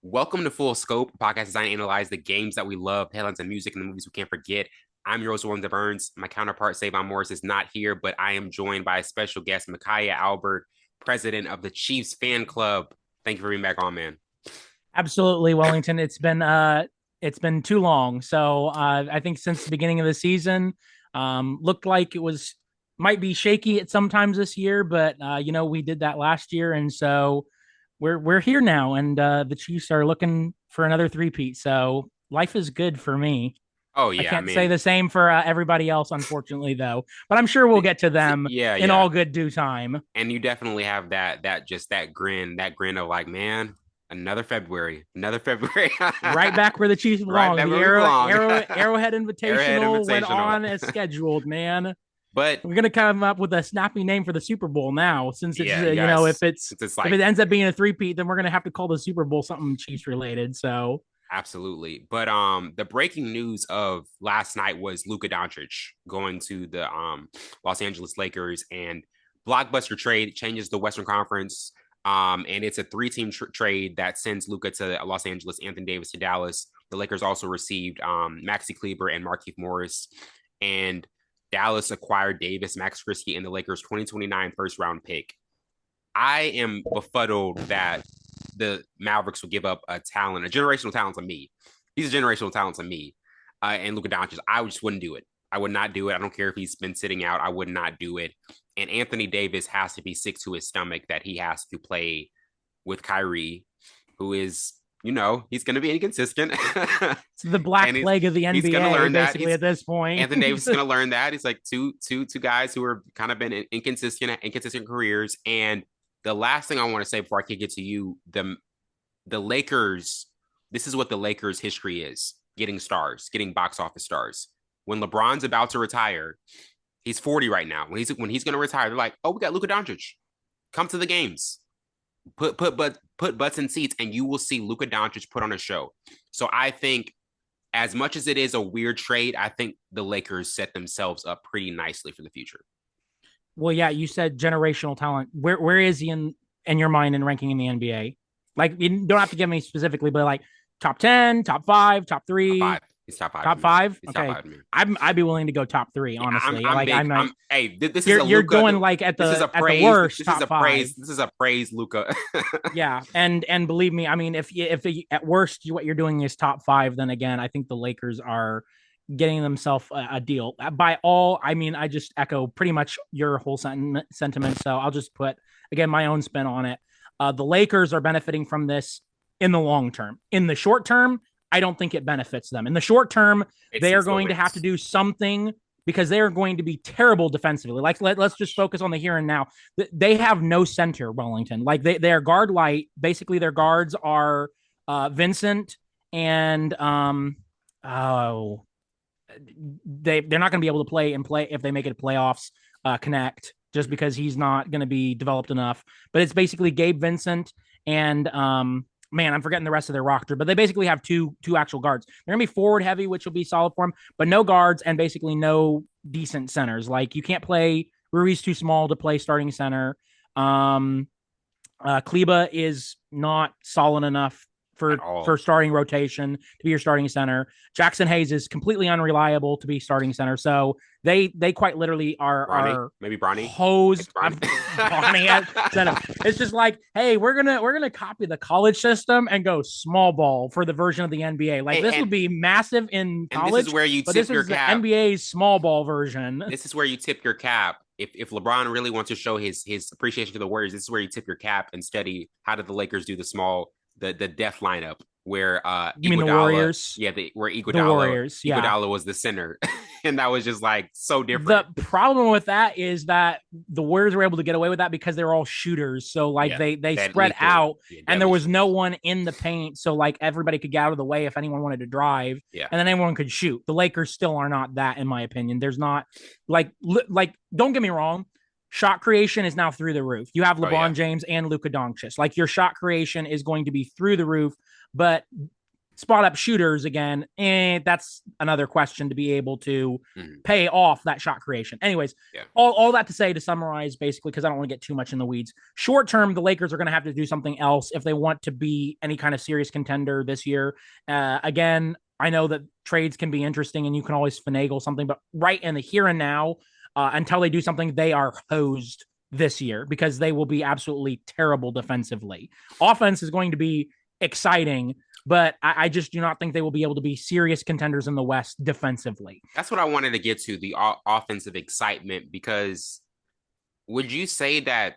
Welcome to Full Scope, a podcast designed to analyze the games that we love, the headlines and music, and the movies we can't forget. I'm your host, Wellington Burns. My counterpart, Savon Morris, is not here, but I am joined by a special guest, Micaiah Albert, president of the Chiefs fan club. Thank you for being back on, man. Absolutely, Wellington. It's been too long. I think since the beginning of the season, looked like it was might be shaky at sometimes this year, but we did that last year, and so we're here now, and the Chiefs are looking for another three-peat. So life is good for me. Oh I yeah, I can't say mean, the same for everybody else, unfortunately, though. But I'm sure we'll get to them yeah, in yeah, all good due time. and you definitely have that grin of like, man, another February, Right back where the Chiefs right belong. back The where we belong. Arrowhead Arrowhead Invitational went Invitational, on as scheduled. Man, but we're gonna come up with a snappy name for the Super Bowl now, since it's yeah, you if guys, it's it's if like it ends up being a three-peat, then we're gonna have to call the Super Bowl something Chiefs related. So absolutely. But the breaking news of last night was Luka Doncic going to the Los Angeles Lakers, and blockbuster trade changes the Western Conference. And it's a three-team trade that sends Luka to Los Angeles, Anthony Davis to Dallas. The Lakers also received Maxi Kleber and Markieff Morris, and Dallas acquired Davis, Max Christie, and the Lakers' 2029 first round pick. I am befuddled that the Mavericks would give up a talent, a generational talent to me. He's a generational talent to me. And Luka Doncic, I just wouldn't do it. I would not do it. I don't care if he's been sitting out. I would not do it. And Anthony Davis has to be sick to his stomach that he has to play with Kyrie, who is, he's going to be inconsistent. it's the And black plague of the he's going to NBA, learn that. basically at this point. Anthony Davis is going to learn that. It's like two guys who are kind of been inconsistent careers. And the last thing I want to say before I kick it to you, the Lakers, this is what the Lakers history is: getting stars, getting box office stars. When LeBron's about to retire, he's 40 right now. When he's going to retire, they're like, "Oh, we got Luka Doncic. Come to the games. Put butts in seats, and you will see Luka Doncic put on a show." So I think, as much as it is a weird trade, I think the Lakers set themselves up pretty nicely for the future. Well, yeah, you said generational talent. Where is he in your mind in ranking in the NBA? Like, you don't have to give me specifically, but like top 10, top five, top Top three, five. He's top five to top me. five. He's top Okay, five to me. I'd be willing to go top three. Yeah, I'm Honestly, I'm like big. I'm not. Hey, this is a You're Luca. going like at This is a the praise. worst This is top a five. praise. This is a praise, Luca. Yeah, and believe me, I mean, if at worst what you're doing is top five, then again, I think the Lakers are getting themselves a deal. By all, I mean, I just echo pretty much your whole sentiment. So I'll just put again my own spin on it. The Lakers are benefiting from this in the long term. In the short term, I don't think it benefits them. In the short term, they are It's still going to have to wins. do something because they are going to be terrible defensively. Like let's just focus on the here and now. They have no center, Wellington. Like they are guard light. Basically, their guards are Vincent and oh they're not going to be able to play if they make it playoffs. Connect just because he's not going to be developed enough. But it's basically Gabe Vincent and man, I'm forgetting the rest of their roster, but they basically have two actual guards. They're gonna be forward heavy, which will be solid for them, but no guards and basically no decent centers. Like you can't play Rui's too small to play starting center. Um, Kleba is not solid enough At for all. starting rotation to be your starting center. Jackson Hayes is completely unreliable to be starting center. So they quite literally Bronny, are maybe Bronny. hosed. Bronny. Bonnie at center. It's just like, hey, we're gonna copy the college system and go small ball for the version of the NBA. Like and, this would and be massive in and this is college, where you but tip this your is the cap. NBA's small ball version. This is where you tip your cap. If LeBron really wants to show his appreciation to the Warriors, this is where you tip your cap and study how did the Lakers do the death lineup where You mean the Iguodala, Warriors? yeah, where The Warriors, yeah. Iguodala was the center, and that was just like so The different. problem with that is that the Warriors were able to get away with that because they're all shooters. So like Yeah, they that spread lethal, out yeah, and there deadly was no shooters. one in the paint. So like everybody could get out of the way if anyone wanted to drive Yeah, and then anyone could shoot. The Lakers still are not that, in my opinion. There's not like don't get me wrong. Shot creation is now through the roof. You have oh yeah, LeBron James and Luka Doncic. Like your shot creation is going to be through the roof, but spot up shooters again, that's another question to be able to Mhm. pay off that shot creation. Anyways, Yeah. all that to say, to summarize, basically, because I don't want to get too much in the weeds. Short term, the Lakers are going to have to do something else if they want to be any kind of serious contender this year. Again, I know that trades can be interesting and you can always finagle something, but right in the here and now, until they do something, they are hosed this year because they will be absolutely terrible defensively. Offense is going to be exciting, but I just do not think they will be able to be serious contenders in the West defensively. That's what I wanted to get to, the offensive excitement, because would you say that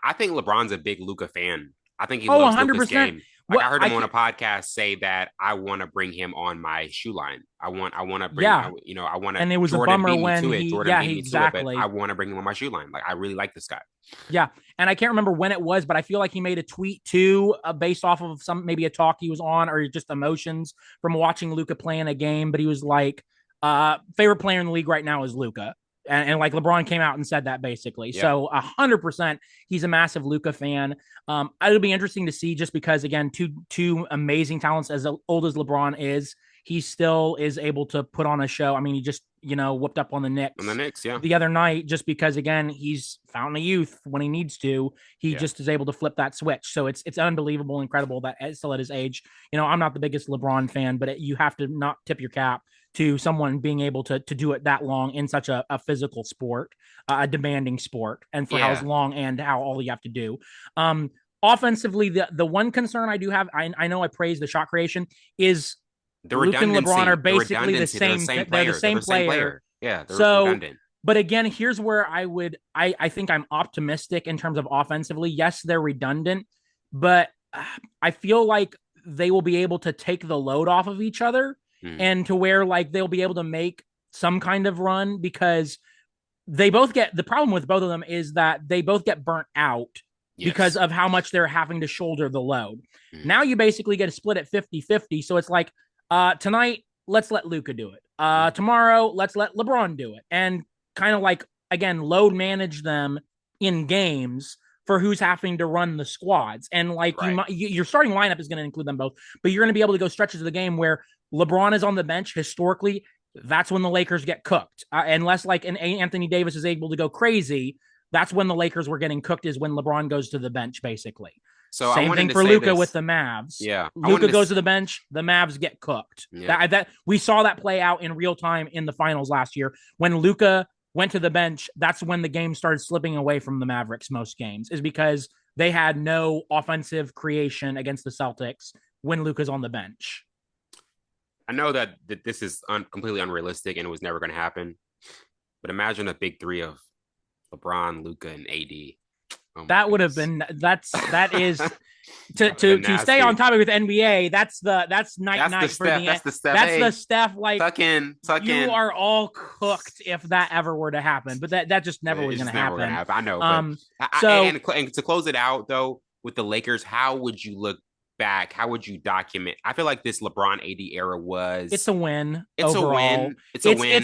I think LeBron's a big Luka fan. I think he Oh, loves Luka's 100%. game. Like What I heard I him on can, a podcast say that I want to bring him on my shoe line. I want to bring, yeah. I want to, And it was a Jordan bummer beat me when to it. Jordan beat me to it, but I exactly. want to bring him on my shoe line. Like I really like this guy. Yeah. And I can't remember when it was, but I feel like he made a tweet too, based off of maybe a talk he was on or just emotions from watching Luka playing a game. But he was like, favorite player in the league right now is Luka. And like LeBron came out and said that basically. Yeah. So 100%, he's a massive Luka fan. It'll be interesting to see just because, again, two amazing talents as old as LeBron is. He still is able to put on a show. I mean, he just, whooped up on the On the Knicks Knicks, yeah. the other night just because, again, he's fountain of youth when he needs to. He Yeah. just is able to flip that switch. So it's unbelievable, incredible that still at his age. I'm not the biggest LeBron fan, but you have to not tip your cap to someone being able to do it that long in such a physical sport, a demanding sport, and for how Yeah. long and how all you have to do. Offensively, the one concern I do have, I know I praise the shot creation, is The Luke and LeBron are redundancy, the basically the redundancy. They're the same. same They're the player. They're same the same player. player. Yeah, they're So, redundant. but again, here's where I think I'm optimistic in terms of offensively. Yes, they're redundant, but I feel like they will be able to take the load off of each other and to where like they'll be able to make some kind of run because they both get the problem with both of them is that they both get burnt out because of how much they're having to shoulder the load. Now you basically get a split at 50-50. So it's like tonight, let's let Luka do it. Tomorrow, let's let LeBron do it. And kind of like, again, load manage them in games for who's having to run the squads. And like your starting lineup is going to include them both, but you're going to be able to go stretches of the game where LeBron is on the bench. Historically, that's when the Lakers get cooked. Unless like an Anthony Davis is able to go crazy, that's when the Lakers were getting cooked is when LeBron goes to the bench, basically. So same thing for Luka with the Mavs. Yeah. Luka goes to the bench, the Mavs get cooked. Yeah. That we saw that play out in real time in the finals last year. When Luka went to the bench, that's when the game started slipping away from the Mavericks most games, is because they had no offensive creation against the Celtics when Luka's on the bench. I know that this is completely unrealistic and it was never going to happen, but imagine a big three of LeBron, Luka, and AD. Oh that would have been that is to stay on topic with NBA. That's night for the that's the Steph. That's the Steph like tuck in. You are all cooked if that ever were to happen, but that just never was going to happen. I know. And to close it out though with the Lakers, how would you look back? How would you document? I feel like this LeBron AD era was. It's a win. It's overall. a win. It's a win.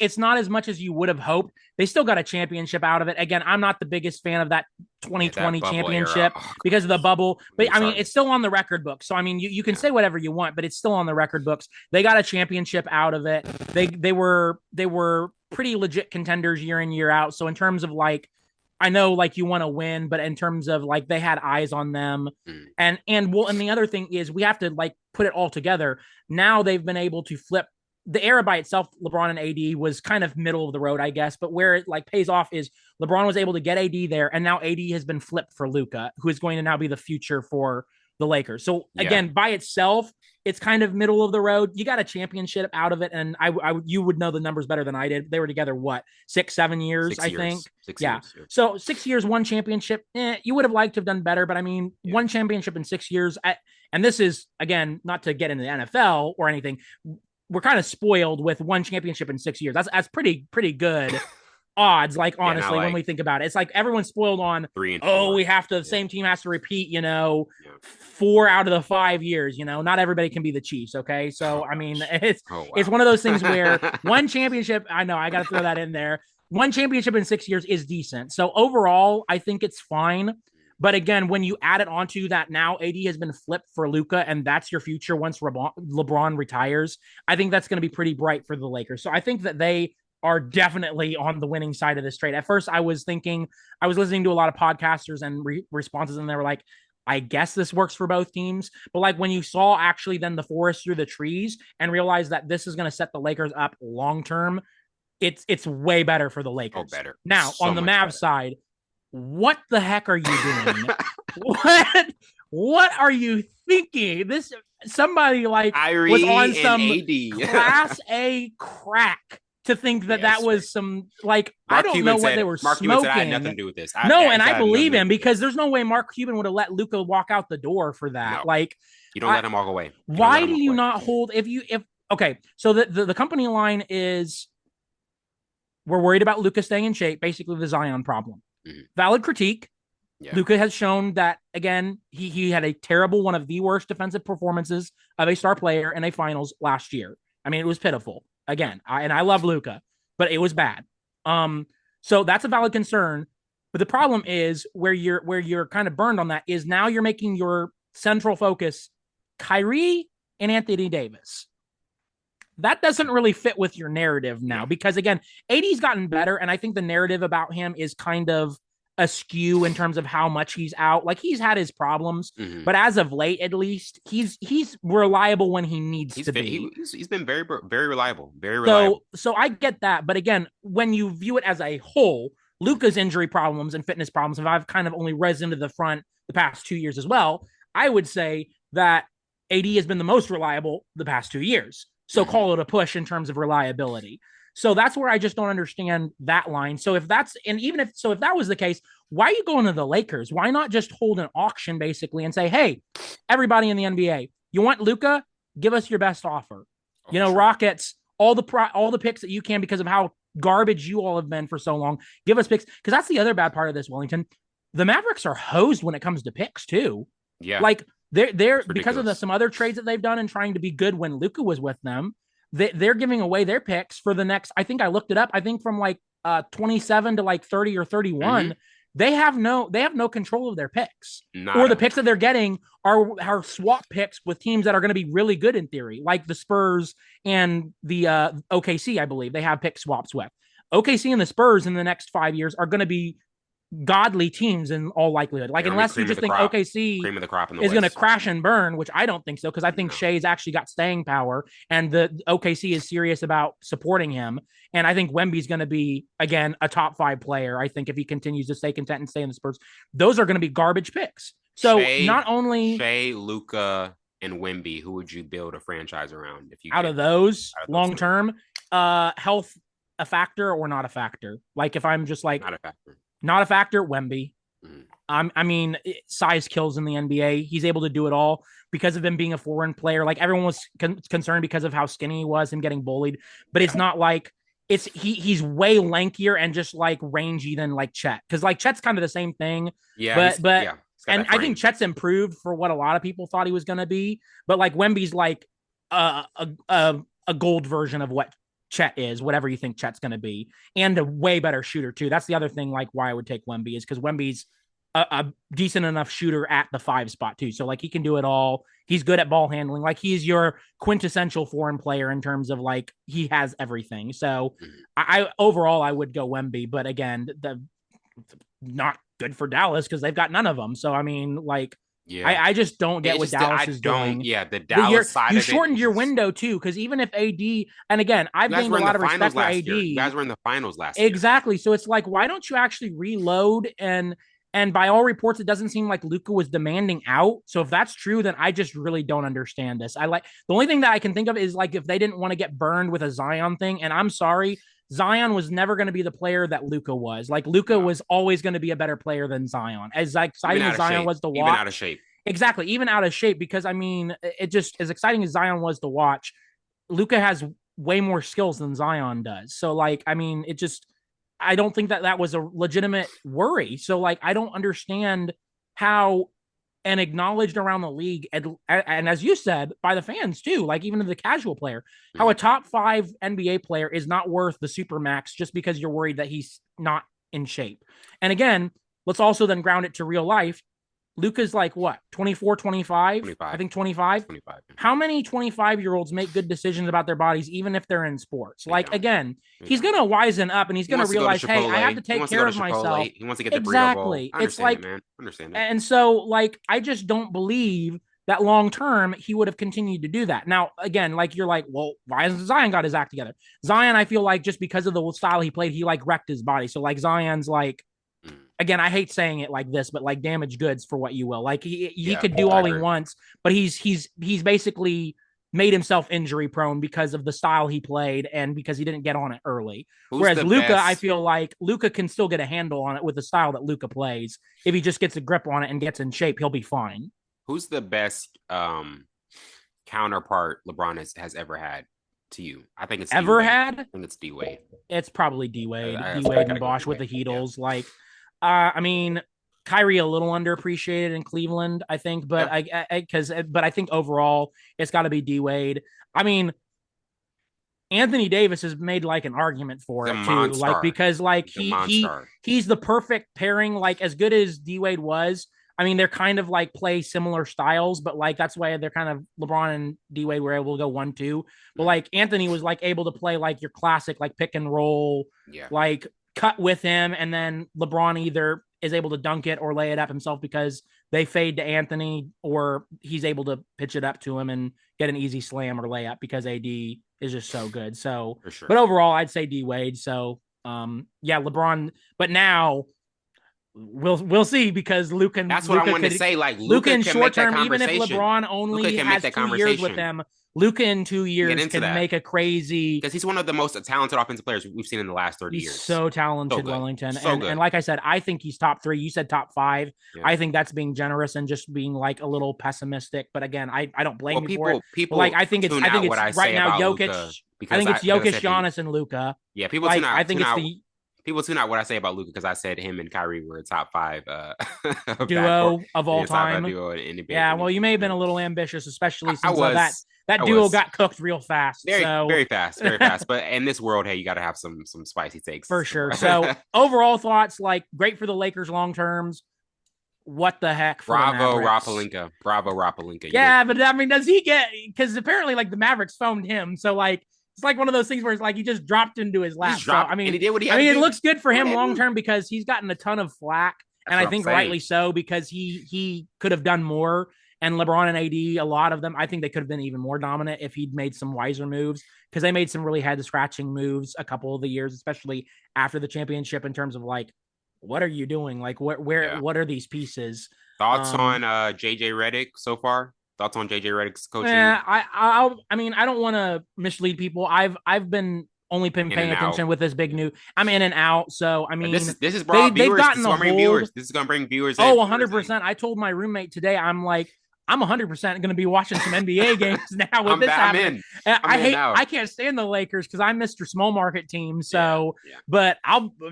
It's not as much as you would have hoped. They still got a championship out of it. Again, I'm not the biggest fan of that 2020 championship because of the bubble. But I mean, it's still on the record book. So I mean, you can say whatever you want, but it's still on the record books. They got a championship out of it. They were pretty legit contenders year in, year out. So in terms of like, I know like you want to win, but in terms of like they had eyes on them. And the other thing is we have to like put it all together. Now they've been able to flip the era by itself. LeBron and AD was kind of middle of the road, I guess, but where it like pays off is LeBron was able to get AD there, and now AD has been flipped for Luka, who is going to now be the future for the Lakers. So again, by itself, it's kind of middle of the road. You got a championship out of it, and you would know the numbers better than I did. They were together 6-7 years, I think. 6 years. So 6 years, one championship. You would have liked to have done better, but I mean, one championship in 6 years. And this is again not to get into the NFL or anything. We're kind of spoiled with one championship in 6 years. That's pretty good odds. Like honestly, when we think about it, it's like everyone's spoiled on 3 and 4. We have to. The same team has to repeat. 4 out of the 5 years. Not everybody can be the Chiefs. Okay, so I mean, it's one of those things where one championship. I know I got to throw that in there. One championship in 6 years is decent. So overall, I think it's fine. But again, when you add it onto that, now AD has been flipped for Luka, and that's your future once LeBron retires. I think that's going to be pretty bright for the Lakers. So I think that they are definitely on the winning side of this trade. At first, I was thinking, I was listening to a lot of podcasters and responses, and they were like, I guess this works for both teams. But like when you saw actually then the forest through the trees and realized that this is going to set the Lakers up long term, it's way better for the Lakers. Oh, better. Now, So on the much Mavs better. side, what the heck are you doing? what are you thinking? This somebody like was on Kyrie and some AD. class A crack to think that Yes, that was some like I Mark don't Cuban know what said, they were Mark Cuban said I had smoking. nothing to do with this. No, and said I had believe nothing to him do with because this. there's no way Mark Cuban would have let Luka walk out the door for that. No. Like, You don't let him walk away. Why do you not hold if okay? So the company line is we're worried about Luka staying in shape, basically the Zion problem. Mhm. Valid critique. Yeah. Luka has shown that again, he had a terrible, one of the worst defensive performances of a star player in a finals last year. I mean, it was pitiful. Again, I love Luka, but it was bad. So that's a valid concern. But the problem is where you're kind of burned on that is now you're making your central focus Kyrie and Anthony Davis. That doesn't really fit with your narrative now because again, AD's gotten better, and I think the narrative about him is kind of askew in terms of how much he's out. Like he's had his problems, but as of late, at least he's reliable when he needs to be. He's been very reliable, very reliable. So I get that, but again, when you view it as a whole, Luka's injury problems and fitness problems, if I've kind of only risen to the front the past 2 years as well, I would say that AD has been the most reliable the past 2 years. So call it a push in terms of reliability. So that's where I just don't understand that line. So if that's, and even if that was the case, why are you going to the Lakers? Why not just hold an auction basically and say, hey, everybody in the NBA, you want Luka? Give us your best offer. Rockets, all the picks that you can because of how garbage you all have been for so long. Give us picks. Because that's the other bad part of this, Wellington. The Mavericks are hosed when it comes to picks too. Yeah. Like they're because of some other trades that they've done and trying to be good when Luka was with them. They're giving away their picks for the next, I think I looked it up. I think from like 27 to like 30 or 31, they have no control of their picks. Or the picks that they're getting are swap picks with teams that are going to be really good in theory, like the Spurs and the OKC, I believe they have pick swaps with. OKC and the Spurs in the next 5 years are going to be godly teams in all likelihood. Like unless you just think OKC is going to crash and burn, which I don't think so, because I think Shea's actually got staying power and the OKC is serious about supporting him. And I think Wemby's going to be, again, a top 5 player. I think if he continues to stay content and stay in the Spurs, those are going to be garbage picks. So not only Shea, Luka, and Wemby, who would you build a franchise around if you out of those long term? Health a factor or not a factor? Like if I'm just like not a factor, Wemby. I mean, size kills in the NBA. He's able to do it all because of him being a foreign player. Like everyone was concerned because of how skinny he was and getting bullied, but it's not like he's way lankier and just like rangy than like Chet. Because like Chet's kind of the same thing. And I think Chet's improved for what a lot of people thought he was going to be. But like Wemby's like a gold version of what Chet is, whatever you think Chet's going to be, and a way better shooter too. That's the other thing, like why I would take Wemby is because Wemby's a decent enough shooter at the 5 spot too. So like he can do it all. He's good at ball handling. Like he's your quintessential foreign player in terms of like he has everything. So I overall I would go Wemby, but again, the not good for Dallas because they've got none of them. So I mean, like. Yeah. I just don't get what Dallas is doing. Yeah, the Dallas side you of it. You shortened your window too, because even if AD, and again, I've gained a lot of respect for AD. You guys were in the finals last year. Exactly. So it's like, why don't you actually reload? And by all reports, it doesn't seem like Luka was demanding out. So if that's true, then I just really don't understand this. The only thing that I can think of is like if they didn't want to get burned with a Zion thing, and I'm sorry. Zion was never going to be the player that Luka was. Like Luka was always going to be a better player than Zion. As exciting as Zion was to watch, even out of shape. Exactly, even out of shape. Because I mean, it just as exciting as Zion was to watch, Luka has way more skills than Zion does. So like, I mean, it just I don't think that was a legitimate worry. So like, I don't understand how. And acknowledged around the league, and as you said, by the fans too, like even the casual player, how a top 5 NBA player is not worth the supermax just because you're worried that he's not in shape. And again, let's also then ground it to real life. Luka's like what, 24, 25? 25. I think 25. 25. How many 25-year-olds make good decisions about their bodies, even if they're in sports? They Like, don't. again, They he's don't. going to wisen up and he's He going to wants to go to realize, hey, I have Chipotle. to He take wants to care go to of myself. Chipotle. He wants to get the burrito bowl. Exactly. I It's understand like, it, man. I understand it. and so, like, I just don't believe that long term he would have continued to do that. Now, again, like, you're like, well, why hasn't Zion got his act together? Zion, I feel like just because of the style he played, he like wrecked his body. So, like, Zion's like, again, I hate saying it like this, but like damaged goods for what you will. Like he Yeah, could do I all he agree. wants, but he's basically made himself injury prone because of the style he played and because he didn't get on it early. Who's Whereas the Luka, I best? feel like Luka can still get a handle on it with the style that Luka plays. If he just gets a grip on it and gets in shape, he'll be fine. Who's the best counterpart LeBron has ever had to you? I think it's D Ever Wade. had? I think it's D Wade. It's probably D Wade, D I Wade and gotta go with Bosch D with Wade. the Yeah. Heatles. Like, I mean, Kyrie a little underappreciated in Cleveland, I think, but Yeah. but I think overall it's got to be D Wade. I mean, Anthony Davis has made like an argument for The it too, like Monstar. because like The Monstar. he's the perfect pairing. Like as good as D Wade was, I mean they're kind of like play similar styles, but like that's why they're kind of LeBron and D Wade were able to go 1-2. But like Anthony was like able to play like your classic like pick and roll, Yeah. like cut with him, and then LeBron either is able to dunk it or lay it up himself because they fade to Anthony, or he's able to pitch it up to him and get an easy slam or layup because AD is just so good. So, For sure. but overall, I'd say D Wade. So, yeah, LeBron. But now we'll see because Luka. That's what I wanted to say. Like Luka Luka in can short make that term, even if conversation. LeBron Luka only can make has that 2 years with conversation. them, Luka in 2 Get years into can that. make a crazy. Because he's one of the most talented offensive players we've seen in the last 30 He's years. so talented, So good. Wellington. So and good. and like I said, I think he's top 3. You said top 5. Yeah. I think that's being generous and just being like a little pessimistic. But again, I don't blame you for it. People But like I think it's what I right say now about Jokic. Luka I think it's Jokic, said Giannis, and Luka. Yeah, people Like tune out. I think Tune it's out. the People tune out what I say about Luka because I said him and Kyrie were a top 5 backcourt. duo of all Yeah, top 5 time. duo in NBA. Yeah, well, you may have been a little ambitious, especially I since was. that I duo was. got cooked real fast. Very, so very fast, very fast. But in this world, hey, you got to have some spicy takes for sure. So overall thoughts, like great for the Lakers long terms. What the heck for Bravo, the Mavericks? Rapalinka. Bravo, Rapalinka. Yeah, but I mean, does he get? Because apparently, like the Mavericks phoned him, so like it's like one of those things where it's like he just dropped into his lap. So I mean, and he did what he had to it do. looks good for him long term because he's gotten a ton of flack, and I think rightly so because he could have done more. And LeBron and AD, a lot of them, I think they could have been even more dominant if he'd made some wiser moves because they made some really head scratching moves a couple of the years, especially after the championship in terms of like, what are you doing? Like, what are these pieces? Thoughts on JJ Redick so far? Thoughts on JJ Redick's coaching? Yeah, I mean, I don't want to mislead people. I've been only been paying attention with this big new. I'm in and out, so I mean, this is broad viewers. They've gotten the viewers. This is gonna bring viewers. Oh, 100%. I told my roommate today, I'm like, I'm 100% going to be watching some NBA games now with this happening. I can't stand the Lakers because I'm Mr. Small Market team. So, but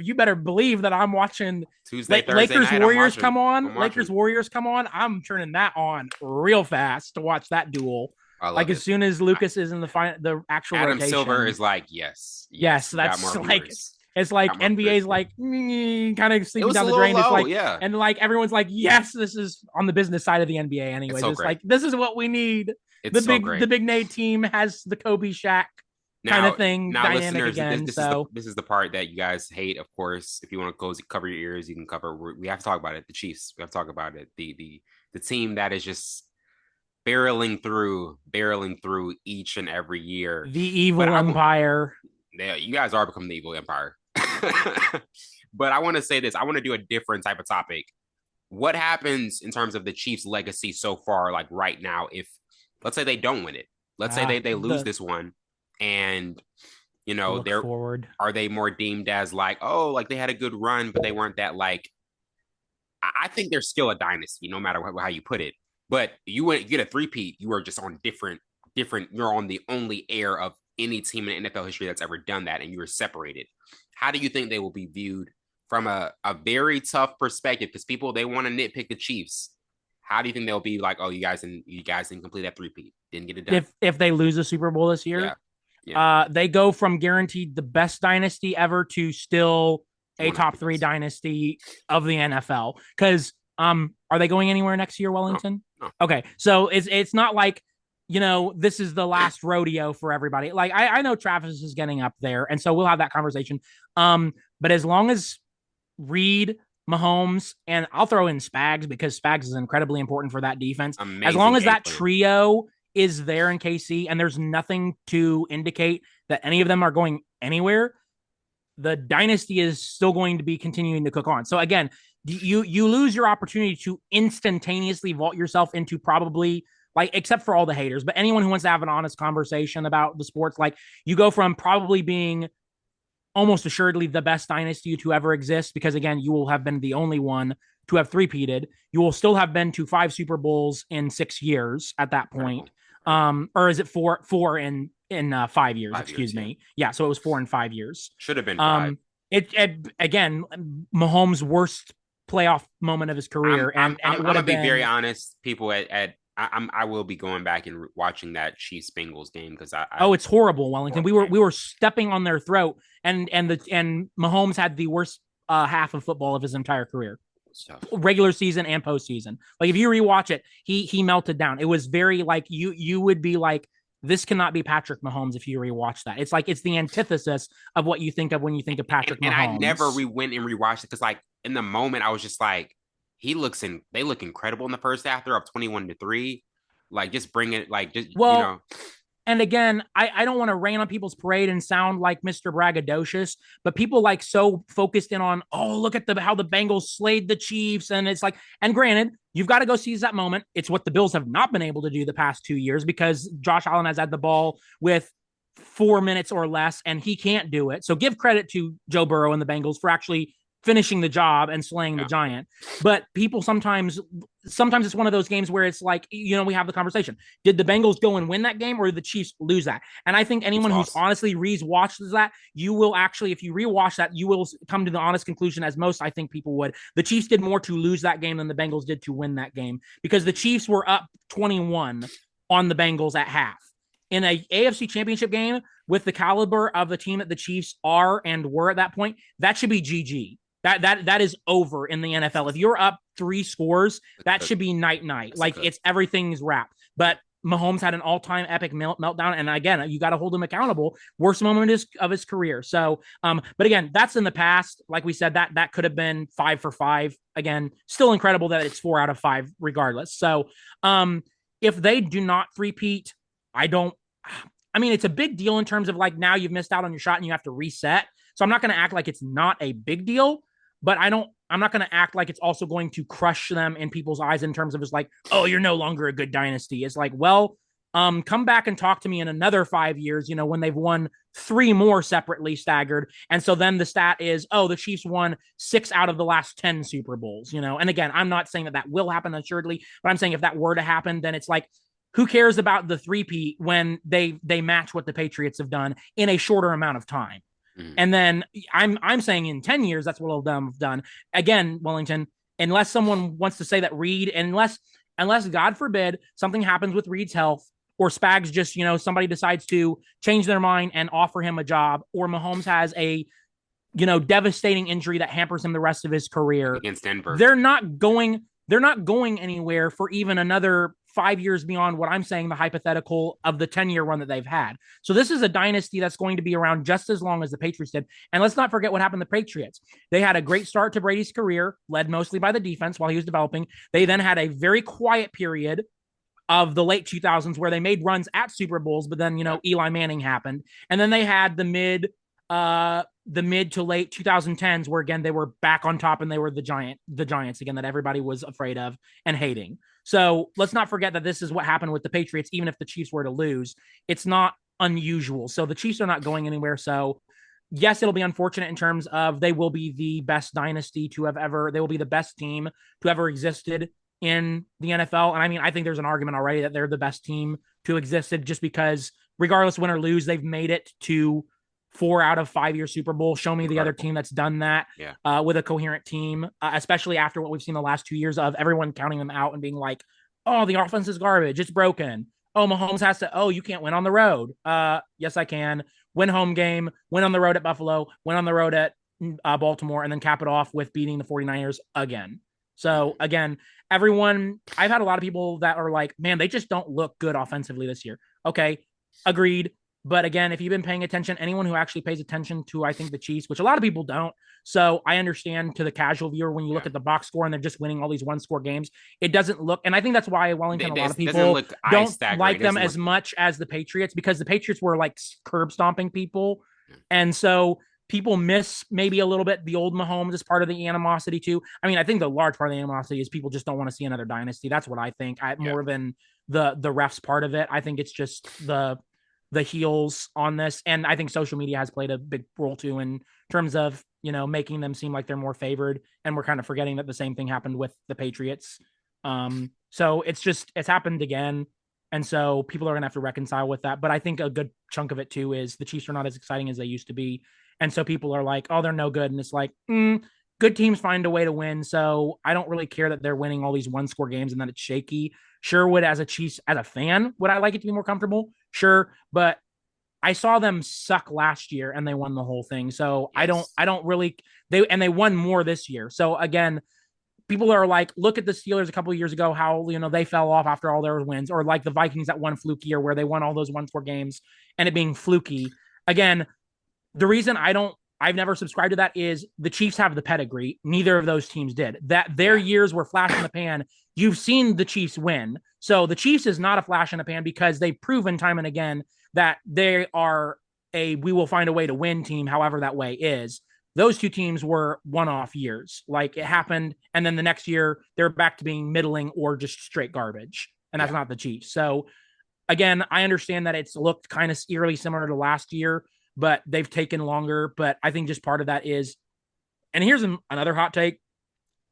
you better believe that I'm watching Tuesday, Lakers night, Warriors come on. Lakers Warriors come on. I'm turning that on real fast to watch that duel. Like as soon as Lucas is in the actual Adam rotation. Silver is like, yes, that's like. It's like NBA's like kind of sleeping down the drain. It's like, and like everyone's like, yes, this is on the business side of the NBA. Anyways, it's like this is what we need. The Big Nate team has the Kobe Shaq kind of thing dynamic again. This is the part that you guys hate. Of course, if you want to cover your ears, you can cover. We have to talk about it. The Chiefs. We have to talk about it. The team that is just barreling through each and every year. The evil empire. Yeah, you guys are becoming the evil empire. But I want to say this. I want to do a different type of topic. What happens in terms of the Chiefs' legacy so far, like right now, if let's say they don't win it? Let's say they lose this one and are they more deemed as like, oh, like they had a good run, but they weren't that like I think they're still a dynasty, no matter how you put it. But you get a three-peat, you are just on different, you're on the only air of any team in NFL history that's ever done that, and you were separated. How do you think they will be viewed from a very tough perspective? Because people, they want to nitpick the Chiefs. How do you think they'll be like, oh, you guys didn't complete that three-peat, didn't get it done? If they lose the Super Bowl this year, they go from guaranteed the best dynasty ever to still a One of top the three best. dynasty of the NFL. Because are they going anywhere next year, No, Wellington? no. Okay, so it's not like this is the last rodeo for everybody. Like I know Travis is getting up there, and so we'll have that conversation. But as long as Reed, Mahomes, and I'll throw in Spags because Spags is incredibly important for that defense. As long Amazing as game that plan. trio is there in KC and there's nothing to indicate that any of them are going anywhere, the dynasty is still going to be continuing to cook on. So again, you lose your opportunity to instantaneously vault yourself into probably like except for all the haters, but anyone who wants to have an honest conversation about the sports, like you go from probably being almost assuredly the best dynasty to ever exist because again, you will have been the only one to have three-peated. You will still have been to 5 Super Bowls in 6 years at that Incredible. point. Incredible. Or is it four in 5 years? 5 years, Excuse yeah. me. Yeah, so it was 4 in 5 years. Should have been five. Um, it again, Mahomes' worst playoff moment of his career, and it I'm would gonna have be very been. honest. People I will be going back and watching that Chiefs Bengals game because I Oh, it's horrible, Wellington. We horrible were game. we were stepping on their throat, and Mahomes had the worst half of football of his entire career, It's tough. regular season and postseason. Like if you rewatch it, he melted down. It was very like you would be like, this cannot be Patrick Mahomes if you rewatch that. It's like it's the antithesis of what you think of when you think of And Patrick I never Mahomes. went and rewatched it because like in the moment I was just like, they look incredible in the first half. They're up 21-3. Like just bring it like just Well, and again, I don't want to rain on people's parade and sound like Mr. Braggadocious, but people like so focused in on, oh, look at how the Bengals slayed the Chiefs. And it's like, and granted, you've got to go seize that moment. It's what the Bills have not been able to do the past 2 years because Josh Allen has had the ball with 4 minutes or less, and he can't do it. So give credit to Joe Burrow and the Bengals for actually finishing the job and slaying the yeah. giant. But people sometimes it's one of those games where it's like, we have the conversation. Did the Bengals go and win that game or did the Chiefs lose that? And I think Chiefs anyone who's lost. honestly watches that, you will actually, if you rewatch that, you will come to the honest conclusion, as most I think people would. The Chiefs did more to lose that game than the Bengals did to win that game because the Chiefs were up 21 on the Bengals at half. In a AFC championship game with the caliber of the team that the Chiefs are and were at that point, that should be GG. That is over in the NFL. If you're up 3 scores, that should be night. Like it's everything's wrapped. But Mahomes had an all-time epic meltdown, and again, you got to hold him accountable. Worst moment of his career. So, but again, that's in the past. Like we said, that could have been 5 for 5. Again, still incredible that it's 4 out of 5 regardless. So, if they do not three-peat, I don't. I mean, it's a big deal in terms of like now you've missed out on your shot and you have to reset. So I'm not going to act like it's not a big deal, but I'm not going to act like it's also going to crush them in people's eyes in terms of it's like, oh, you're no longer a good dynasty. It's like, well, come back and talk to me in another 5 years, when they've won 3 more separately staggered. And so then the stat is, oh, the Chiefs won 6 out of the last 10 Super Bowls, And again, I'm not saying that will happen assuredly, but I'm saying if that were to happen, then it's like, who cares about the three-peat when they match what the Patriots have done in a shorter amount of time? Mm. And then I'm saying in 10 years, that's what all of them have done. Again, Wellington, unless someone wants to say that Reed, unless God forbid something happens with Reed's health, or Spags just, somebody decides to change their mind and offer him a job, or Mahomes has a, devastating injury that hampers him the rest of his career. Against Denver. They're not going anywhere for even another 5 years beyond what I'm saying, the hypothetical of the 10-year run that they've had. So this is a dynasty that's going to be around just as long as the Patriots did. And let's not forget what happened to the Patriots. They had a great start to Brady's career, led mostly by the defense while he was developing. They then had a very quiet period of the late 2000s where they made runs at Super Bowls, but then, Eli Manning happened. And then they had the mid to late 2010s where again they were back on top and they were the Giants again that everybody was afraid of and hating. So let's not forget that this is what happened with the Patriots. Even if the Chiefs were to lose, it's not unusual. So the Chiefs are not going anywhere. So yes, it'll be unfortunate in terms of they will be the best dynasty they will be the best team to ever existed in the NFL. And I mean, I think there's an argument already that they're the best team to existed just because regardless win or lose, they've made it to 4 out of 5 year Super Bowl. Show me the other team that's done that with a coherent team, especially after what we've seen the last 2 years of everyone counting them out and being like, oh, the offense is garbage. It's broken. Oh, Mahomes has to, you can't win on the road. Yes, I can. Win home game, win on the road at Buffalo, win on the road at Baltimore, and then cap it off with beating the 49ers again. So again, I've had a lot of people that are like, man, they just don't look good offensively this year. Okay, agreed. But again, if you've been paying attention, anyone who actually pays attention to, I think, the Chiefs, which a lot of people don't. So I understand to the casual viewer, when you look at the box score and they're just winning all these one-score games, it doesn't look, and I think that's why Wellington, a lot of people don't like them as much as the Patriots, because the Patriots were like curb stomping people. And so people miss maybe a little bit the old Mahomes as part of the animosity too. I mean, I think the large part of the animosity is people just don't want to see another dynasty. That's what I think. More than the refs part of it. I think it's just the heels on this. And I think social media has played a big role too, in terms of, making them seem like they're more favored. And we're kind of forgetting that the same thing happened with the Patriots. So it's happened again. And so people are going to have to reconcile with that. But I think a good chunk of it too is the Chiefs are not as exciting as they used to be. And so people are like, oh, they're no good. And it's like, good teams find a way to win. So I don't really care that they're winning all these one-score games and that it's shaky. Sure, as a fan, would I like it to be more comfortable? Sure. But I saw them suck last year and they won the whole thing. So yes. I don't really, they won more this year. So again, people are like, look at the Steelers a couple of years ago, how, they fell off after all their wins, or like the Vikings that won fluky, or where they won all those one-score games and it being fluky. Again, the reason I've never subscribed to that is the Chiefs have the pedigree. Neither of those teams did. That their years were flash in the pan. You've seen the Chiefs win. So the Chiefs is not a flash in the pan, because they've proven time and again that they are we will find a way to win team, however that way is. Those two teams were one-off years. Like, it happened, and then the next year they're back to being middling or just straight garbage. And that's not the Chiefs. So again, I understand that it's looked kind of eerily similar to last year, but they've taken longer. But I think just part of that is, and here's another hot take.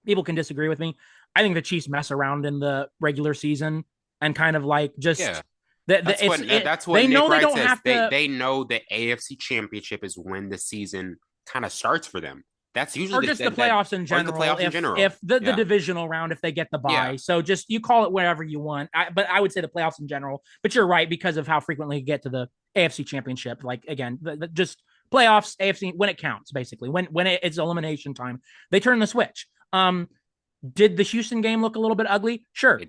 People can disagree with me. I think the Chiefs mess around in the regular season and kind of like just that's what they Nick know. Wright they don't says. Have to. They know the AFC Championship is when the season kind of starts for them. That's usually the playoffs in general. If the divisional round, if they get the bye. So just, you call it whatever you want. But I would say the playoffs in general. But you're right, because of how frequently you get to the AFC Championship. Like, again, just playoffs, AFC, when it counts, basically. When it's elimination time, they turn the switch. Did the Houston game look a little bit ugly? Sure.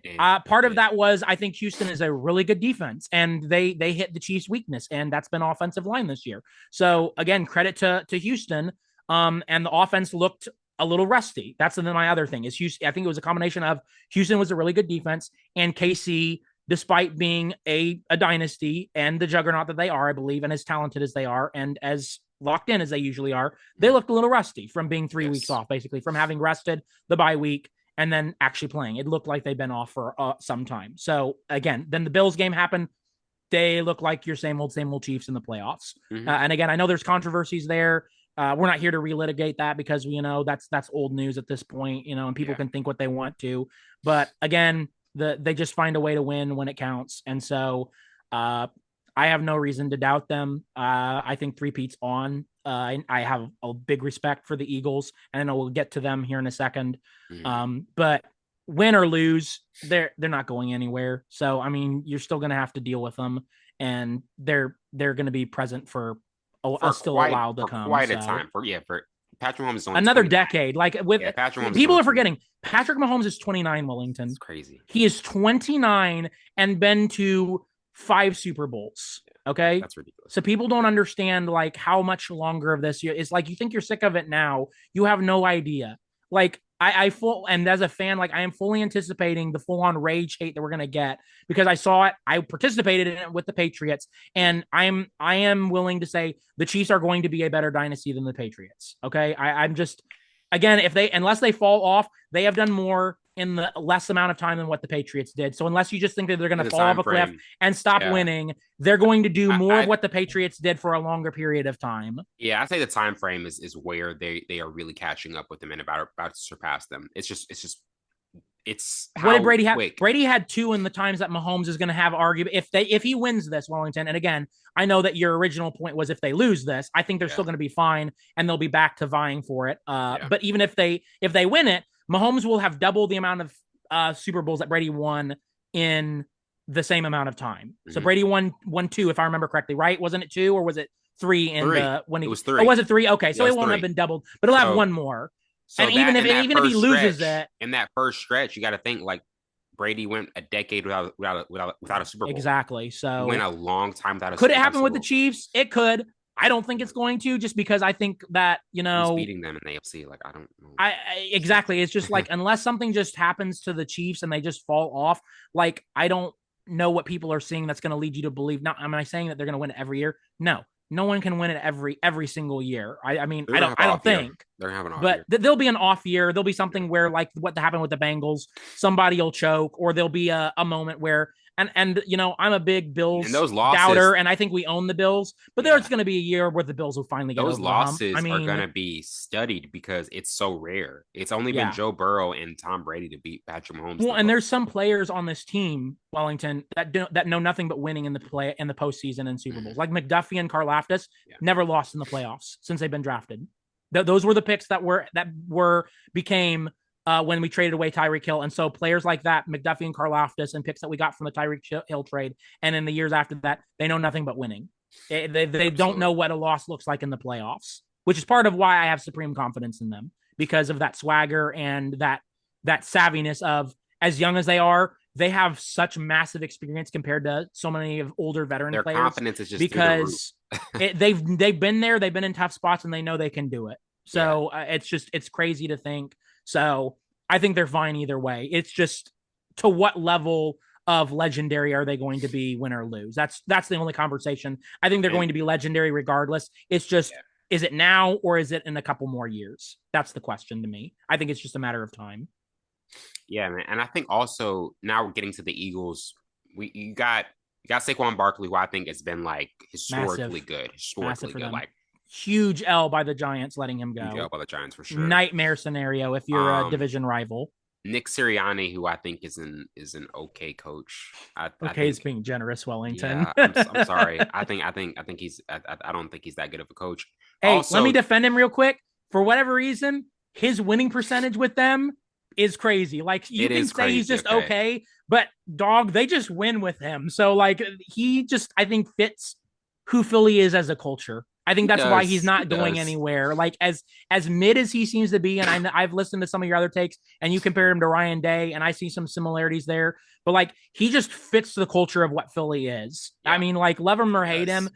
Part of that was, I think Houston is a really good defense, and they hit the Chiefs' weakness, and that's been offensive line this year. So again, credit to Houston. And the offense looked a little rusty. That's my other thing is Houston. I think it was a combination of Houston was a really good defense, and KC, despite being a dynasty and the juggernaut that they are, I believe, and as talented as they are, and as locked in as they usually are, they looked a little rusty from being 3 weeks off, basically, from having rested the bye week and then actually playing. It looked like they've been off for some time. So again, then the Bills game happened. They look like your same old Chiefs in the playoffs. And again, I know there's controversies there. We're not here to relitigate that, because that's old news at this point, and people can think what they want to. But again, they just find a way to win when it counts. And so I have no reason to doubt them. I think three-peat's on. I have a big respect for the Eagles, and I know we'll get to them here in a second. But win or lose, they're not going anywhere. So, I mean, you're still going to have to deal with them, and they're going to be present for still a while to come. Quite a time. For Patrick Mahomes is only another decade. Like, with people are forgetting, Patrick Mahomes is 29, Wellington. It's crazy. He is 29 and been to 5 Super Bowls. Okay. That's ridiculous. So people don't understand like how much longer of this year. It's like, you think you're sick of it now. You have no idea. Like, and as a fan, like, I am fully anticipating the full-on rage hate that we're going to get, because I saw it. I participated in it with the Patriots, and I am willing to say the Chiefs are going to be a better dynasty than the Patriots. Okay. I'm just, again, unless they fall off, they have done more in the less amount of time than what the Patriots did. So unless you just think that they're going to fall off a cliff and stop winning, they're going to do more of what the Patriots did for a longer period of time. Yeah, I say the time frame is where they are really catching up with them and about to surpass them. It's what did Brady have? Brady had 2 in the times that Mahomes is going to have argument if he wins this, Wellington. And again, I know that your original point was if they lose this, I think they're still going to be fine and they'll be back to vying for it. But even if they win it, Mahomes will have double the amount of Super Bowls that Brady won in the same amount of time. So Brady won 2, if I remember correctly, right? Wasn't it 2 or was it 3 in Three. the when It he. was Oh, three. was it 3? Okay, Yeah, so it it was won't have three. been doubled, but he'll have So one more. so And even that if in that he first loses stretch, it, you got to think like Brady went a decade without a Super Bowl. exactly. He went So a long time could it without a happen Super with the Bowl. Chiefs? It could. I don't think it's going to, just because I think that Who's beating them in the AFC? Like I don't know. exactly. It's just like, unless something just happens to the Chiefs and they just fall off, like I don't know what people are seeing that's going to lead you to believe. Now, am I saying that they're going to win it every year? No, no one can win it every single year. I mean, They're gonna have I an don't off year. think. They're gonna have an off But year. there'll be an off year. There'll be something where, like what happened with the Bengals, somebody will choke, or there'll be a moment where, and I'm a big And Bills those losses, doubter, and I think we own the Bills. But there's yeah, going to be a year where the Bills will finally get those over the hump. I losses are mean, gonna be studied because it's so rare. It's only been yeah. Joe Burrow and Tom Brady to beat Patrick Mahomes. Well, and there's some players on this team, Wellington, that know nothing but winning in the postseason and Super Bowls. Like McDuffie and Karlaftis Yeah. never lost in the playoffs since they've been drafted. Those were the picks that became when we traded away Tyreek Hill. And so players like that, McDuffie and Karlaftis, and picks that we got from the Tyreek Hill trade, and in the years after that, they know nothing but winning. They don't know what a loss looks like in the playoffs, which is part of why I have supreme confidence in them, because of that swagger and that savviness of, as young as they are, they have such massive experience compared to so many of older veteran Their players. confidence is just because they've been there, they've been in tough spots, and they know they can do it. So it's crazy to think. So I think they're fine either way. It's just, to what level of legendary are they going to be, win or lose? That's the only conversation. I think they're going to be legendary regardless. It's just, is it now or is it in a couple more years? That's the question to me. I think it's just a matter of time. Yeah, man. And I think also, now we're getting to the Eagles. You got Saquon Barkley, who I think has been like historically good. Like huge L by the Giants letting him go. Huge L by the Giants for sure. Nightmare scenario if you're a division rival. Nick Sirianni, who I think is an okay coach. I think is being generous, Wellington. Yeah, I'm sorry. I think he's. I don't think he's that good of a coach. Hey, also, let me defend him real quick. For whatever reason, his winning percentage with them is crazy. Like, you can say he's just okay, but dog, they just win with him. So like, he just, I think, fits who Philly is as a culture. I think that's why he's not going anywhere. Like, as mid as he seems to be, and I've listened to some of your other takes, and you compare him to Ryan Day, and I see some similarities there. But like, he just fits the culture of what Philly is. Yeah. I mean, like, love him or hate him,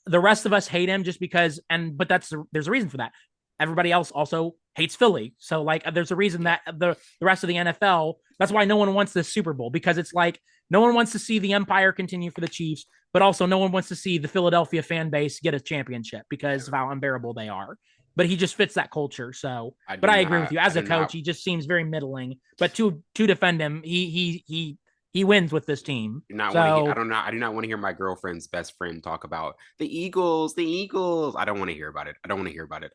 the rest of us hate him just because. But there's a reason for that. Everybody else also hates Philly. So like, there's a reason that the rest of the NFL, that's why no one wants this Super Bowl, because it's like, no one wants to see the empire continue for the Chiefs, but also no one wants to see the Philadelphia fan base get a championship because of how unbearable they are. But he just fits that culture. So, I agree with you. As a coach, he just seems very middling. But to defend him, he wins with this team. I do not want to hear my girlfriend's best friend talk about the Eagles. I don't want to hear about it. I don't want to hear about it.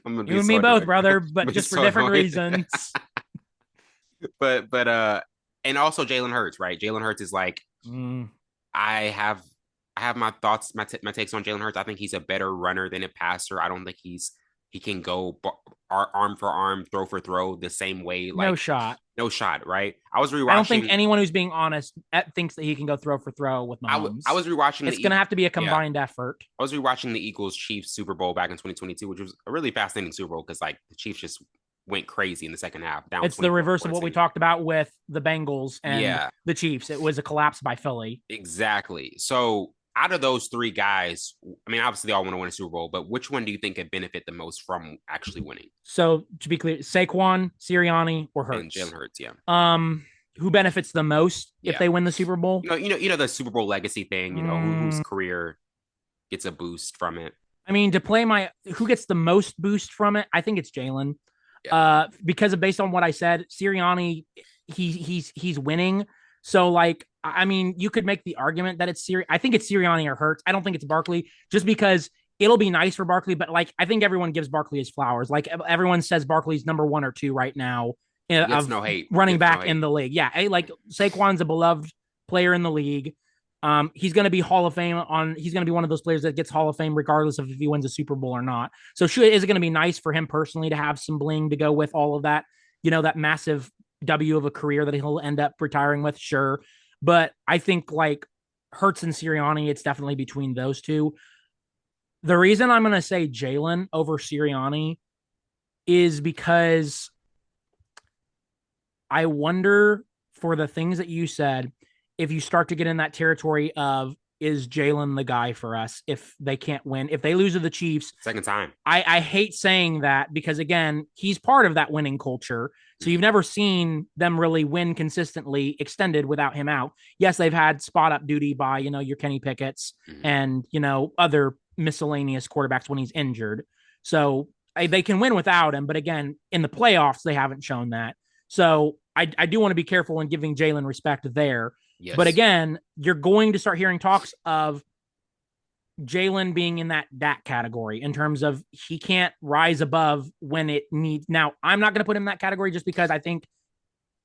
I'm gonna be you and me both, brother, but just for different reasons. but and also Jalen Hurts, right? Jalen Hurts is like, I have my thoughts, my takes on Jalen Hurts. I think he's a better runner than a passer. I don't think he can go arm for arm, throw for throw the same way. Like, no shot, right? I don't think anyone who's being honest thinks that he can go throw for throw with Mahomes. I was rewatching. It's going to have to be a combined effort. I was rewatching the Eagles Chiefs Super Bowl back in 2022, which was a really fascinating Super Bowl because like the Chiefs just went crazy in the second half. It's the reverse of what we talked about with the Bengals and the Chiefs. It was a collapse by Philly. Exactly. So out of those three guys, I mean, obviously they all want to win a Super Bowl, but which one do you think could benefit the most from actually winning? So to be clear, Saquon, Sirianni, or Hurts? And Jalen Hurts, yeah. Who benefits the most if they win the Super Bowl? You know the Super Bowl legacy thing. You know whose career gets a boost from it. I mean, who gets the most boost from it? I think it's Jalen. Yeah. Because based on what I said, Sirianni, he's winning. So like, I mean, you could make the argument that it's I think it's Sirianni or Hurts. I don't think it's Barkley, just because it'll be nice for Barkley. But like, I think everyone gives Barkley his flowers. Like, everyone says Barkley's number 1 or 2 right now of no hate. Running back in the league. Yeah, like Saquon's a beloved player in the league. He's going to be Hall of Fame he's going to be one of those players that gets Hall of Fame regardless of if he wins a Super Bowl or not. So is it going to be nice for him personally to have some bling to go with all of that, that massive W of a career that he'll end up retiring with? Sure. But I think like Hurts and Sirianni, it's definitely between those two. The reason I'm going to say Jalen over Sirianni is because I wonder, for the things that you said, if you start to get in that territory of, is Jalen the guy for us if they can't win? If they lose to the Chiefs, second time. I hate saying that because, again, he's part of that winning culture. So you've never seen them really win consistently extended without him out. Yes, they've had spot up duty by, your Kenny Pickett's and, other miscellaneous quarterbacks when he's injured. So they can win without him. But again, in the playoffs, they haven't shown that. So I do want to be careful in giving Jalen respect there. Yes. But again, you're going to start hearing talks of Jalen being in that category in terms of he can't rise above when it needs. Now, I'm not going to put him in that category just because I think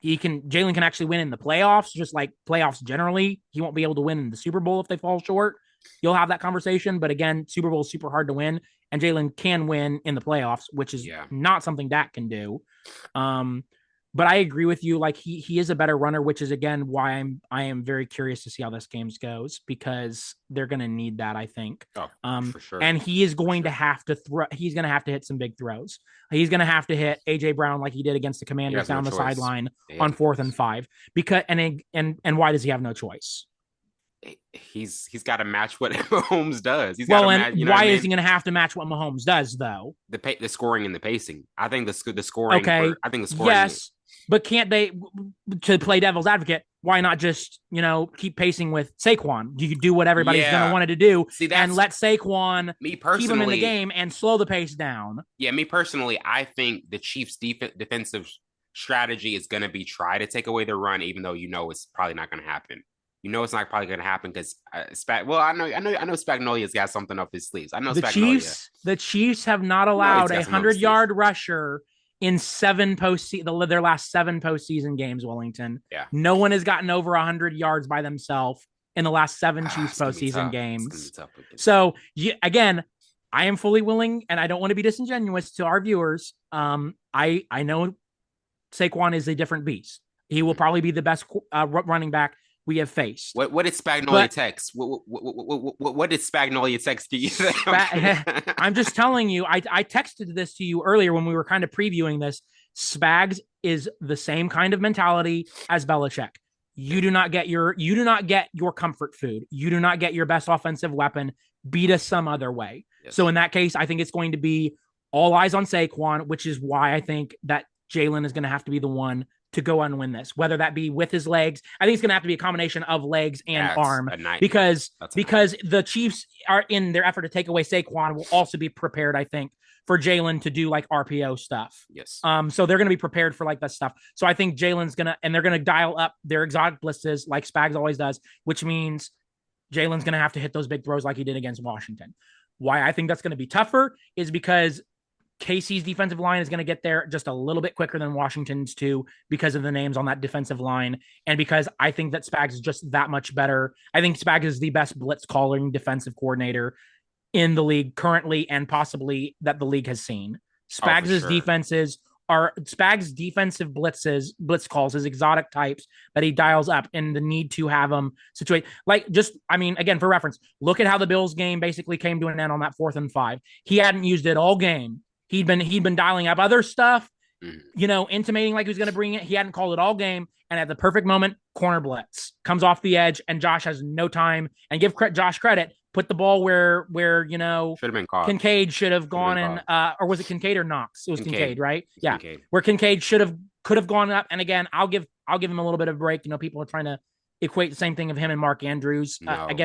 Jalen can actually win in the playoffs, just like playoffs generally. He won't be able to win in the Super Bowl if they fall short. You'll have that conversation. But again, Super Bowl is super hard to win. And Jalen can win in the playoffs, which is not something Dak can do. But I agree with you. Like he is a better runner, which is again why I am very curious to see how this game goes because they're going to need that. I think. For sure. And he is going to have to throw. He's going to have to hit some big throws. He's going to have to hit AJ Brown like he did against the Commanders down the sideline on 4th and 5. Because and why does he have no choice? He's got to match what Mahomes does. Why is he going to have to match what Mahomes does though? The scoring and the pacing. I think the scoring. Okay. I think the scoring. Yes. But can't they, to play devil's advocate, why not just, keep pacing with Saquon? You could do what everybody's going to want to do and let Saquon keep him in the game and slow the pace down. Yeah, me personally, I think the Chiefs' defensive strategy is going to be try to take away the run, even though it's probably not going to happen. It's not probably going to happen because I know Spagnolia's got something up his sleeves. I know the Chiefs have not allowed a 100-yard rusher in their last 7 postseason games, Wellington. Yeah. No one has gotten over 100 yards by themselves in the last 7 Chiefs postseason games. So, again, I am fully willing, and I don't want to be disingenuous to our viewers. I know Saquon is a different beast. He will probably be the best running back we have faced. What did Spagnolia text? What did Spagnolia text to you? I'm just telling you. I texted this to you earlier when we were kind of previewing this. Spags is the same kind of mentality as Belichick. You do not get your comfort food. You do not get your best offensive weapon. Beat us some other way. Yes. So in that case, I think it's going to be all eyes on Saquon, which is why I think that Jalen is going to have to be the one to go and win this, whether that be with his legs. I think it's going to have to be a combination of legs and arm because the Chiefs are in their effort to take away Saquon will also be prepared, I think, for Jalen to do like RPO stuff. Yes. So they're going to be prepared for like that stuff. So I think Jalen's and they're going to dial up their exotic blitzes like Spags always does, which means Jalen's going to have to hit those big throws like he did against Washington. Why I think that's going to be tougher is because KC's defensive line is going to get there just a little bit quicker than Washington's too because of the names on that defensive line. And because I think that Spags is just that much better. I think Spags is the best blitz calling defensive coordinator in the league currently and possibly that the league has seen. Spags' defenses are Spags' defensive blitz calls, his exotic types that he dials up and the need to have them situate. Again, for reference, look at how the Bills game basically came to an end on that 4th and 5. He hadn't used it all game. He'd been dialing up other stuff, intimating like he was going to bring it. He hadn't called it all game. And at the perfect moment, corner blitz comes off the edge and Josh has no time. And give Josh credit, put the ball where should have been caught. Kincaid should have gone in, or was it Kincaid or Knox? It was Kincaid, right? Yeah. Kincaid. Where Kincaid could have gone up. And again, I'll give him a little bit of a break. People are trying to equate the same thing of him and Mark Andrews.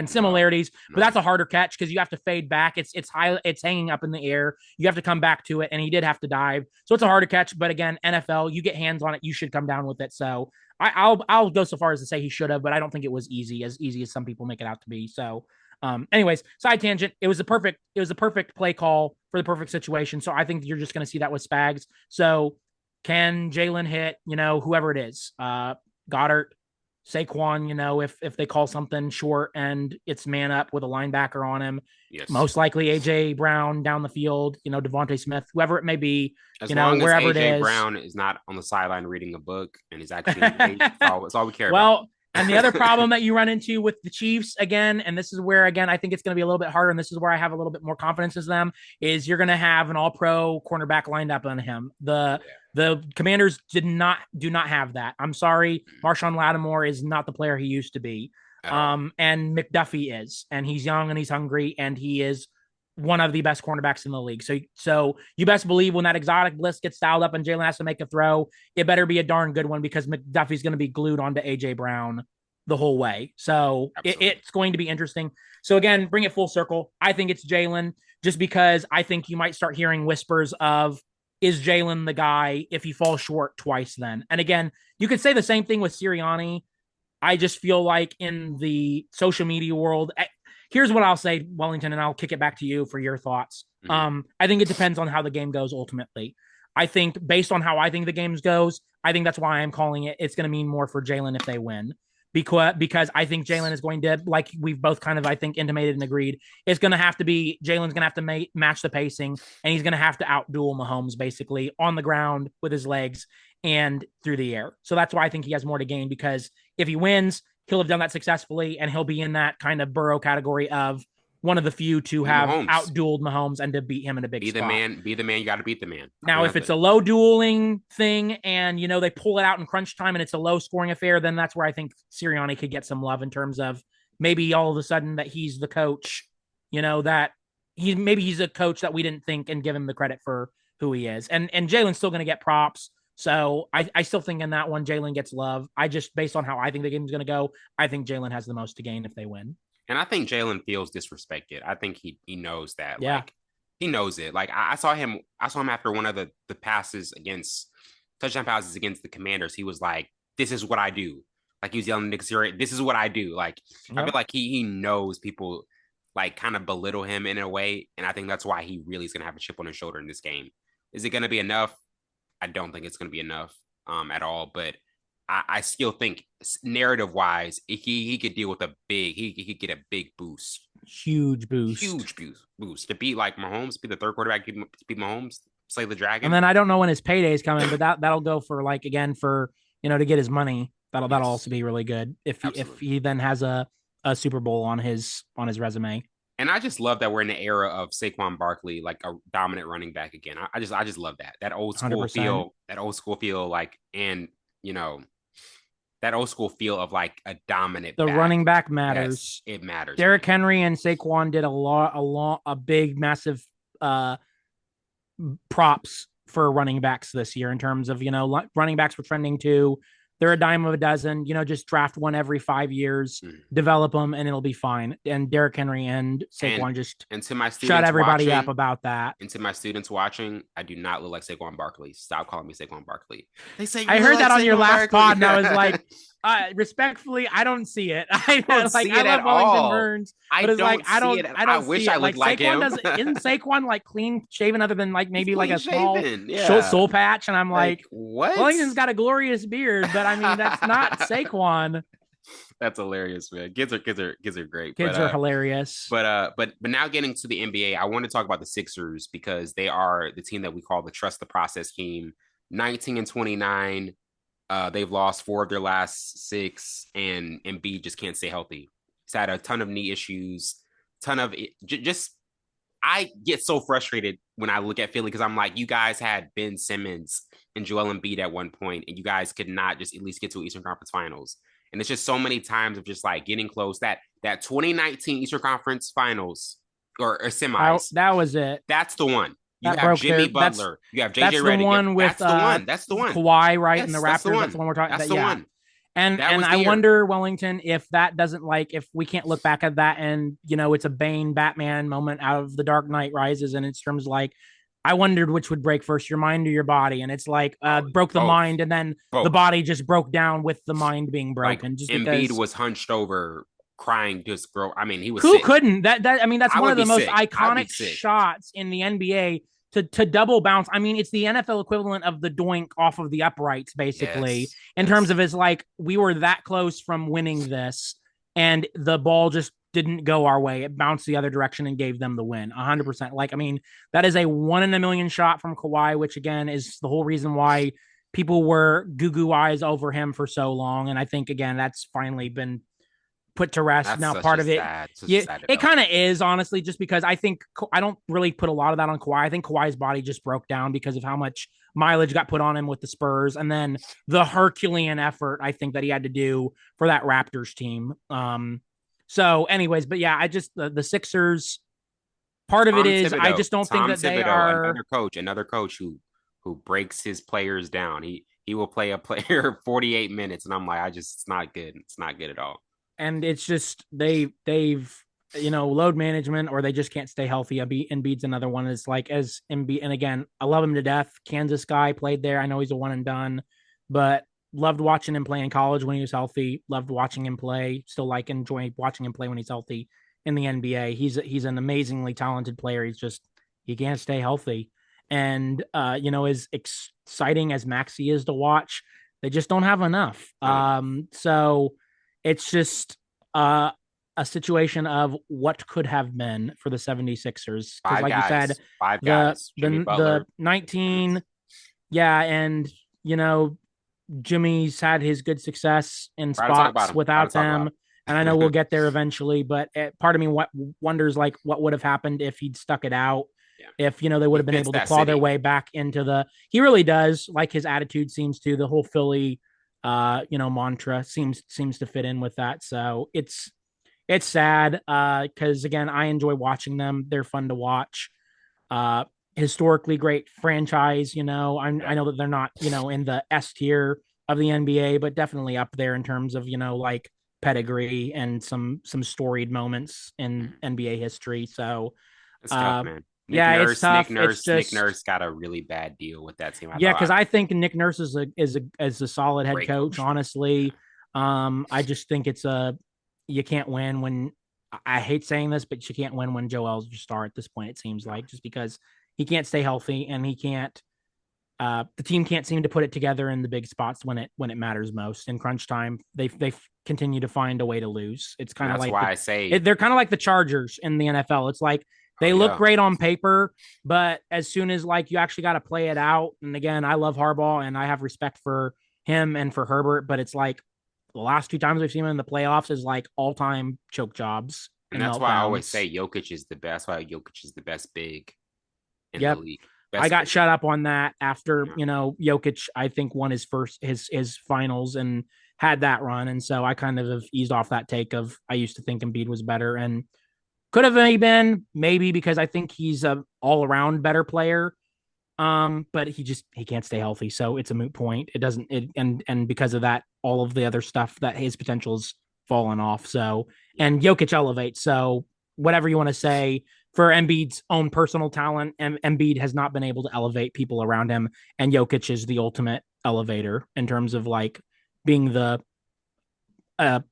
Similarities, but that's a harder catch because you have to fade back. It's high. It's hanging up in the air. You have to come back to it, and he did have to dive. So it's a harder catch. But again, NFL, you get hands on it, you should come down with it. So I'll go so far as to say he should have, but I don't think it was easy as some people make it out to be. So, anyways, side tangent. It was a perfect play call for the perfect situation. So I think you're just going to see that with Spags. So can Jalen hit? Whoever it is, Goddard, Saquon, if they call something short and it's man up with a linebacker on him, most likely AJ Brown down the field, Devontae Smith, whoever it may be, wherever it is. AJ Brown is not on the sideline reading a book and he's actually that's all we care about. And the other problem that you run into with the Chiefs, again, and this is where, again, I think it's going to be a little bit harder, and this is where I have a little bit more confidence in them, is you're going to have an all-pro cornerback lined up on him. The Commanders do not have that. I'm sorry, Marshawn Lattimore is not the player he used to be. And McDuffie is, and he's young and he's hungry, and he is one of the best cornerbacks in the league. So you best believe when that exotic blitz gets dialed up and Jalen has to make a throw, it better be a darn good one, because McDuffie's going to be glued onto AJ Brown the whole way. So it's going to be interesting. So again, bring it full circle. I think it's Jalen, just because I think you might start hearing whispers of, is Jalen the guy if he falls short twice then? And again, you could say the same thing with Sirianni. I just feel like in the social media world, here's what I'll say, Wellington, and I'll kick it back to you for your thoughts. I think it depends on how the game goes ultimately. I think based on how I think the game goes, I think that's why I'm calling it. It's going to mean more for Jalen if they win, because I think Jalen is going to, like we've both kind of, I think, intimated and agreed, it's going to have to be, Jalen's going to have to match the pacing, and he's going to have to outduel Mahomes basically on the ground with his legs and through the air. So that's why I think he has more to gain, because if he wins, he'll have done that successfully, and he'll be in that kind of Burrow category of one of the few to have outdueled Mahomes and to beat him in a big spot. Be the man. You got to beat the man. Now, if it's a low dueling thing and, they pull it out in crunch time and it's a low scoring affair, then that's where I think Sirianni could get some love in terms of maybe all of a sudden that he's the coach, that he's a coach that we didn't think and give him the credit for who he is. And Jalen's still going to get props. So I still think in that one, Jalen gets love. I just, based on how I think the game is going to go, I think Jalen has the most to gain if they win. And I think Jalen feels disrespected. I think he knows that. Yeah. Like, he knows it. Like, I saw him after one of the touchdown passes against the Commanders. He was like, this is what I do. Like, he was yelling, Nick Sirianni, this is what I do. Like, I feel like he knows people like kind of belittle him in a way. And I think that's why he really is going to have a chip on his shoulder in this game. Is it going to be enough? I don't think it's going to be enough at all, but I still think narrative wise, he could deal with he could get a big boost. Huge boost to beat like Mahomes, be the third quarterback, to beat Mahomes, slay the dragon. And then I don't know when his payday is coming, but that'll go for like, again, for, to get his money. That'll also be really good if he then has a Super Bowl on his resume. And I just love that we're in the era of Saquon Barkley, like a dominant running back again. I just love that old school 100%. Feel, like, and that old school feel of like a dominant. The running back matters. Yes, it matters. Derrick Henry and Saquon did a big, massive props for running backs this year in terms of, running backs were trending too. They're a dime of a dozen, just draft one every 5 years, develop them, and it'll be fine. And Derrick Henry and Saquon and to my shut everybody up about that. And to my students watching, I do not look like Saquon Barkley. Stop calling me Saquon Barkley. They say I heard that on your last pod, and I was like, respectfully, I don't see it. I love Wellington Burns, but it's like I don't wish I looked like him. Isn't Saquon like clean shaven, other than like maybe like a small soul patch? And I'm like, what? Wellington's got a glorious beard, but I mean that's not Saquon. That's hilarious, man. Kids are great. Kids are hilarious. But now getting to the NBA, I want to talk about the Sixers because they are the team that we call the trust the process team. 19-29. They've lost 4 of their last 6, and Embiid just can't stay healthy. He's had a ton of knee issues, I get so frustrated when I look at Philly because I'm like, you guys had Ben Simmons and Joel Embiid at one point, and you guys could not just at least get to Eastern Conference Finals. And it's just so many times of just like getting close. That 2019 Eastern Conference Finals or semis. That was it. That's the one. You have Jimmy Butler. You have JJ Redick. That's the one. Kawhi, right? In the Raptors. That's the one we're talking about. That's the one. And I wonder, Wellington, if that doesn't if we can't look back at that and, it's a Bane Batman moment out of The Dark Knight Rises. And it's terms like, I wondered which would break first, your mind or your body. And it's like, broke the mind. And then the body just broke down with the mind being broken. Like, just Embiid was hunched over crying, just bro. I mean, he was Who sick. couldn't? That's one of the most iconic shots in the NBA. To double bounce. I mean, it's the NFL equivalent of the doink off of the uprights, basically, in terms of it's like we were that close from winning this, and the ball just didn't go our way. It bounced the other direction and gave them the win. 100%. Like, I mean, that is a 1 in a million shot from Kawhi, which again is the whole reason why people were goo eyes over him for so long. And I think, again, that's finally been put to rest. That's Now, part of it, such a yeah, sad it kind development. of is, honestly, just because I think I don't really put a lot of that on Kawhi. I think Kawhi's body just broke down because of how much mileage got put on him with the Spurs, and then the Herculean effort I think that he had to do for that Raptors team. So, anyways, but yeah, I just the Sixers. Part of it is I just don't think Tom that they Thibodeau, are. another coach who breaks his players down. He will play a player 48 minutes, and I'm like, it's not good. It's not good at all. And it's just they've load management, or they just can't stay healthy. Embiid's another one. It's like, as Embiid, and again, I love him to death. Kansas guy, played there. I know he's a one and done, but loved watching him play in college when he was healthy. Loved watching him play. Still enjoy watching him play when he's healthy in the NBA. He's an amazingly talented player. He can't stay healthy. And as exciting as Maxey is to watch, they just don't have enough. Not enough. So it's just a situation of what could have been for the 76ers. Because, like you said, Five the guys. Jimmy the Butler. 19, yeah, and Jimmy's had his good success in Proud to talk about spots him. Proud to without talk about them. And I know we'll him. get there eventually, but part of me wonders, like, what would have happened if he'd stuck it out, Yeah. if they would He have been fits able to that claw their city. way back into the. He really does. Like, his attitude seems to, the whole Philly mantra seems to fit in with that. So it's sad, because again, I enjoy watching them. They're fun to watch. Uh, Historically great franchise. I Yeah. know that they're not in the S tier of the NBA, but definitely up there in terms of like pedigree and some storied moments in Mhm. NBA history. So It's tough, uh, man. yeah, it's tough. It's Nick just, Nurse got a really bad deal with that team. I yeah, because thought I think Nick Nurse is a solid head great coach. coach. Honestly, Yeah. I just think you can't win when. I hate saying this, but you can't win when Joel's your star at this point. It seems No. like, just because he can't stay healthy, and he can't. The team can't seem to put it together in the big spots when it matters most. In crunch time, they continue to find a way to lose. It's And kind of that's like why I say, they're kind of like the Chargers in the NFL. It's like oh they look yeah. great on paper, but as soon as, like, you actually got to play it out. And again, I love Harbaugh and I have respect for him and for Herbert, but it's like the last two times we've seen him in the playoffs is like all time choke jobs And and that's why I always meltdowns. say Jokic is the best. That's why Jokic is the best big in the Yep. league. I Best got big. shut up on that after, Yeah. Jokic, I think, won his finals and had that run. And so I kind of have eased off that take of, I used to think Embiid was better, and could have been, maybe, because I think he's a all around better player. But he can't stay healthy. So it's a moot point. It doesn't, and because of that, all of the other stuff, that his potential's fallen off. So, Yeah. and Jokic elevates. So whatever you want to say, for Embiid's own personal talent, Embiid has not been able to elevate people around him, and Jokic is the ultimate elevator in terms of, like, being the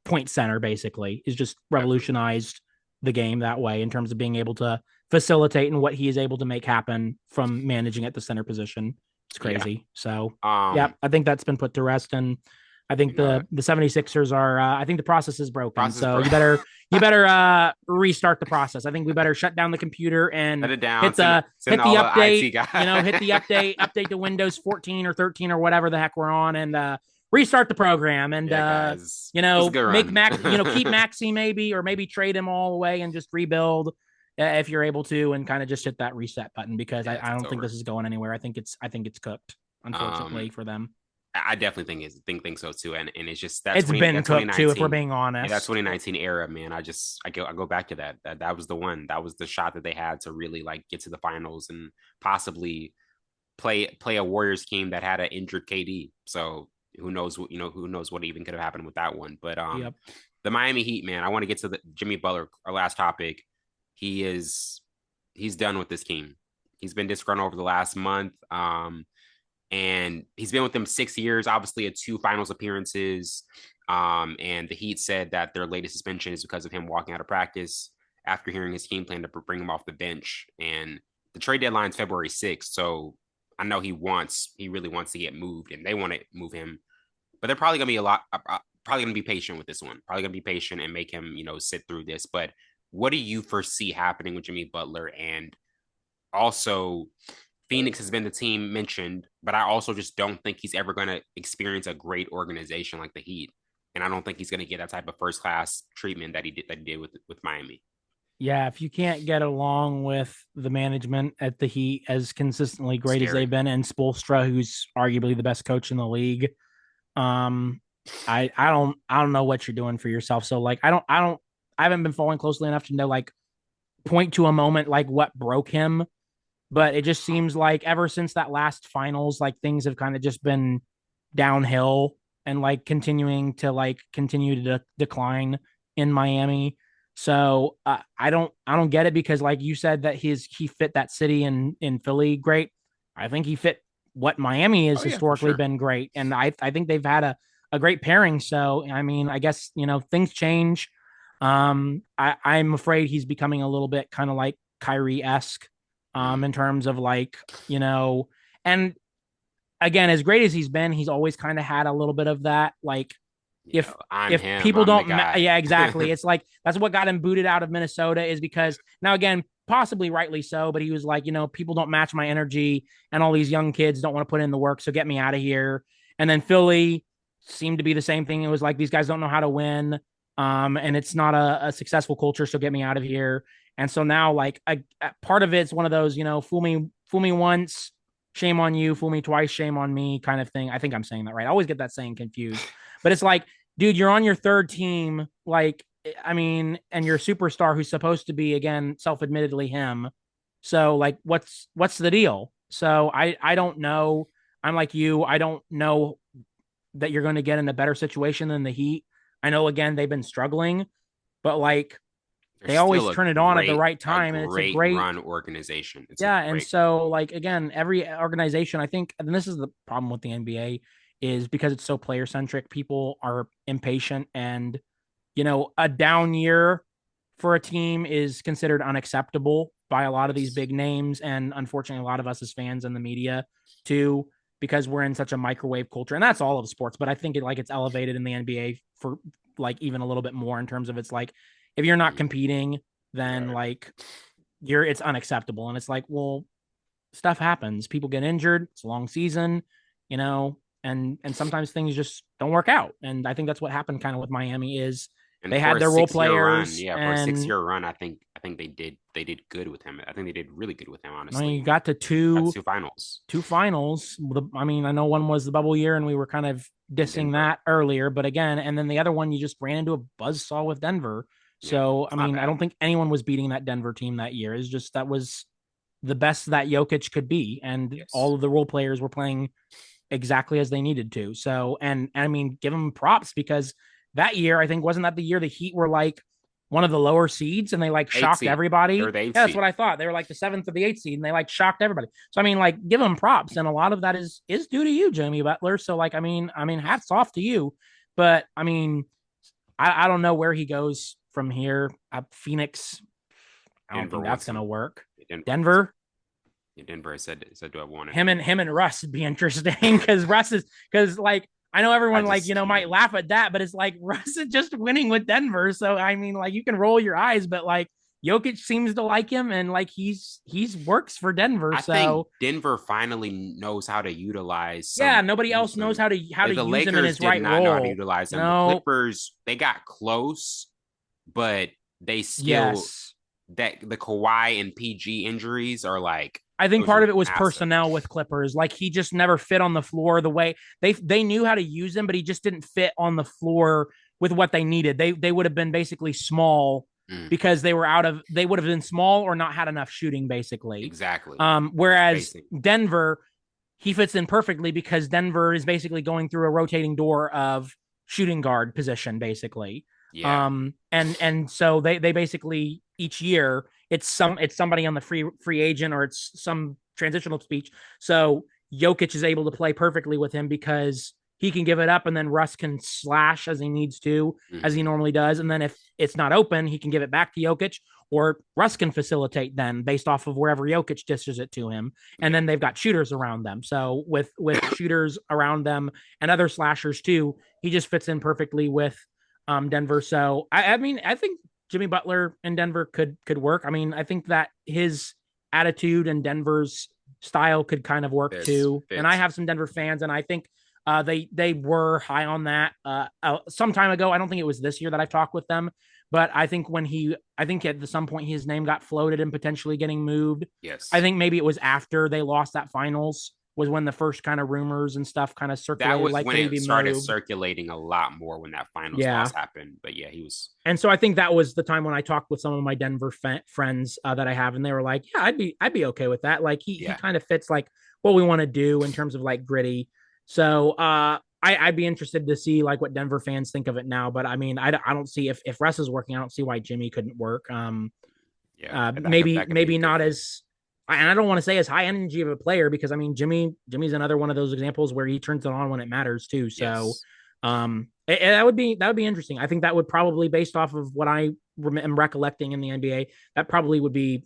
point center. Basically, is just Definitely. revolutionized the game that way in terms of being able to facilitate, and what he is able to make happen from managing at the center position. It's Yeah. crazy. So yeah, Um, I think that's been put to rest. And I think you know that the 76ers are, I think the process is broken. process, So bro. you better restart the process. I think we better shut down the computer and Let it down. hit the Send hit the all the IT update, hit the guys. update to Windows 14 or 13 or whatever the heck we're on, and restart the program. And Yeah, guys. It was a good make run. Max, keep Maxi, maybe, or maybe trade him all away and just rebuild, if you're able to, and kind of just hit that reset button, because Yeah, I it's don't think over. this is going anywhere. I think it's cooked, Um, unfortunately for them. I definitely think so too, and it's just It's been that cooked too, if we're 2019, being yeah, that honest. 2019 era, man. I go back to that was the one, that was the shot that they had to really like get to the finals and possibly play a Warriors team that had an injured KD. So who knows what even could have happened with that one. But Yep. the Miami Heat, man. I want to get to the Jimmy Butler, our last topic. He is he's done with this team. He's been disgruntled over the last month. And he's been with them 6 years, obviously, at two finals appearances. And the Heat said that their latest suspension is because of him walking out of practice after hearing his game plan to bring him off the bench. And the trade deadline is February 6th. So I know he really wants to get moved, and they want to move him. But they're probably going to be probably going to be patient with this one. Probably going to be patient and make him, sit through this. But what do you foresee happening with Jimmy Butler? And also, Phoenix has been the team mentioned, but I also just don't think he's ever going to experience a great organization like the Heat, and I don't think he's going to get that type of first class treatment that he did with Miami. Yeah, if you can't get along with the management at the Heat as consistently great as they've Scary. been, and Spoelstra, who's arguably the best coach in the league, um, I don't know what you're doing for yourself. So like I haven't been following closely enough to know like point to a moment like what broke him, but it just seems like ever since that last finals, like things have kind of just been downhill and like continue to decline in Miami. So I don't get it because like you said that he fit that city in Philly great. I think he fit what Miami has Oh yeah, for historically sure. been great, and I think they've had a great pairing. So I mean, I guess things change. I'm afraid he's becoming a little bit kind of like Kyrie esque, Mm. in terms of like and again, as great as he's been, he's always kind of had a little bit of that. Like Yeah, if I'm if him. people I'm the don't, guy. yeah, exactly. It's like that's what got him booted out of Minnesota is because now again, possibly rightly so, but he was like, people don't match my energy, and all these young kids don't want to put in the work, so get me out of here. And then Philly seemed to be the same thing. It was like these guys don't know how to win, and it's not a successful culture, so get me out of here. And so now, like, part of it's one of those, fool me once, shame on you, fool me twice, shame on me kind of thing. I think I'm saying that right. I always get that saying confused. But it's like, dude, you're on your third team. Like, I mean, and you're a superstar who's supposed to be, again, self-admittedly him. So, like, what's the deal? So I don't know. I'm like you. I don't know that you're going to get in a better situation than the Heat. I know again they've been struggling, but like They're they always still a turn it on at the right a time, and it's a great great. run organization. It's a Yeah, and great. so like again, every organization, I think, and this is the problem with the NBA, is because it's so player centric, people are impatient, and a down year for a team is considered unacceptable by a lot of these Yes. big names, and unfortunately, a lot of us as fans and the media too, because we're in such a microwave culture, and that's all of sports. But I think it's elevated in the NBA for like even a little bit more in terms of it's like if you're not Mhm. competing, then Right. like it's unacceptable. And it's like, well, stuff happens. People get injured. It's a long season, you know, and sometimes things just don't work out. And I think that's what happened kind of with Miami is And they for had a their role 6 year run, players yeah, for a six and year run, I think they did good with him. I think they did really good with him, I mean, you honestly. got to Got to two two finals two finals. I mean, I know one was the bubble year and we were kind of in dissing Denver. that earlier, but again, and then the other one you just ran into a buzzsaw with Denver. Yeah, So, I it's not mean, I bad. don't think anyone was beating that Denver team that year. It's just that was the best that Jokic could be, and all Yes. of the role players were playing exactly as they needed to. So, and I mean, give them props because that year, I think, wasn't that the year the Heat were like one of the lower seeds and they like Eight shocked seed. They were everybody. the eighth Yeah, that's seed. what I thought. They were like the seventh or the eighth seed and they like shocked everybody. So I mean, like, give them props, and a lot of that is due to you, Jimmy Butler. So like, I mean, hats off to you. But I mean, I don't know where he goes from here. Phoenix, I don't Denver think that's wants gonna him. work. Denver wants him. Denver, Yeah, Denver said to have wanted him him. and Russ would be interesting because Russ is because like I know I everyone like just might can't. laugh at that, but it's like Russ is just winning with Denver. So I mean, like you can roll your eyes, but like Jokic seems to like him, and like he's works for Denver. I think So Denver finally knows how to utilize yeah, some nobody use else knows them. how to Like the use him in Lakers his did right not know how to role. utilize them. The No, Clippers, they got close, but they still yes, that the Kawhi and PG injuries are like I think those part were of it was massive. personnel with Clippers. Like he just never fit on the floor the way they knew how to use him, but he just didn't fit on the floor with what they needed. They would have been basically small Mm, because they would have been small or not had enough shooting basically. exactly. Whereas Spacing. Denver, he fits in perfectly because Denver is basically going through a rotating door of shooting guard position basically. Yeah. And so they basically each year it's somebody on the free agent or it's some transitional speech. So Jokic is able to play perfectly with him because he can give it up and then Russ can slash as he needs to, as he Hmm. normally does. And then if it's not open, he can give it back to Jokic or Russ can facilitate then based off of wherever Jokic dishes it to him. And Yeah. then they've got shooters around them. So with shooters around them and other slashers too, he just fits in perfectly with Denver. So I mean, I think Jimmy Butler in Denver could work. I mean, I think that his attitude and Denver's style could kind of work Fits, too. And I fits. have some Denver fans, and I think they were high on that some time ago. I don't think it was this year that I've talked with them, but I think I think at some point his name got floated and potentially getting moved. I Yes. think maybe it was after they lost that finals was when the first kind of rumors and stuff kind of That circulated, was like, when could he it be started moved? circulating a lot more when that finals loss Yeah. happened. But yeah, he was. And so I think that was the time when I talked with some of my Denver friends that I have, and they were like, "Yeah, I'd be okay with that. Like he Yeah. kind of fits like what we want to do in terms of like gritty." So I'd be interested to see like what Denver fans think of it now. But I mean, I don't see if Russ is working, I don't see why Jimmy couldn't work. Yeah. That could be Maybe not different. as, and I don't want to say as high energy of a player because I mean Jimmy's another one of those examples where he turns it on when it matters too. So Yes. that would be interesting. I think that would probably, based off of what I am recollecting in the NBA, that probably be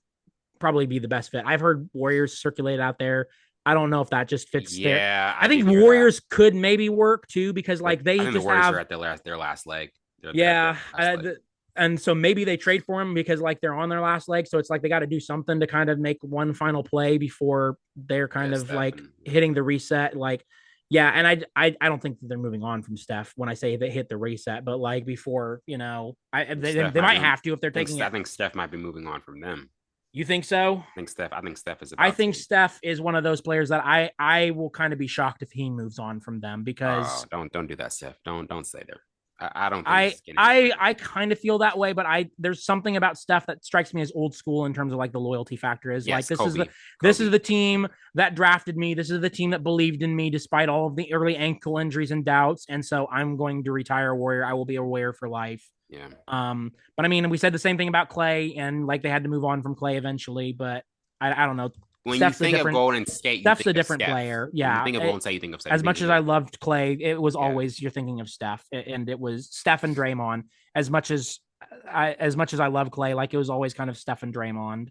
the best fit. I've heard Warriors circulate out there. I don't know if that just fits there. Yeah, I I think did hear that. Warriors could maybe work too because But like I they think the just Warriors are have, at their last leg. They're at their yeah, last leg. and so maybe they trade for him because like they're on their last leg, so it's like they got to do something to kind of make one final play before they're kind Yeah, of like Stephen. Yeah. hitting the reset. Like, yeah, and I don't think that they're moving on from Steph when I say they hit the reset, but like before, Steph they might might be. have to if they're taking I it. think Steph might be moving on from them. You think so? I think Steph is I about think to. Steph is one of those players that I will kind of be shocked if he moves on from them because Don't do that, Steph. Don't stay there. I don't think this I is getting any I further. I kind of feel that way, but there's something about Steph that strikes me as old school in terms of like the loyalty factor. Is like Yes, this is the Kobe. this is Kobe. the team that drafted me. This is the team that believed in me despite all of the early ankle injuries and doubts. And so I'm going to retire a Warrior. I will be a Warrior for life. Yeah. But I mean, we said the same thing about Clay, and like they had to move on from Clay eventually. But I don't know. When you Steph's a think of different Golden State, you Steph's think a of different Steph. player. When you Yeah. think of Golden State, you think of Steph. You As think much of as I the loved Clay, it was yeah. always you're thinking of Steph, and it was Steph and Draymond. As much as I love Clay, like it was always kind of Steph and Draymond.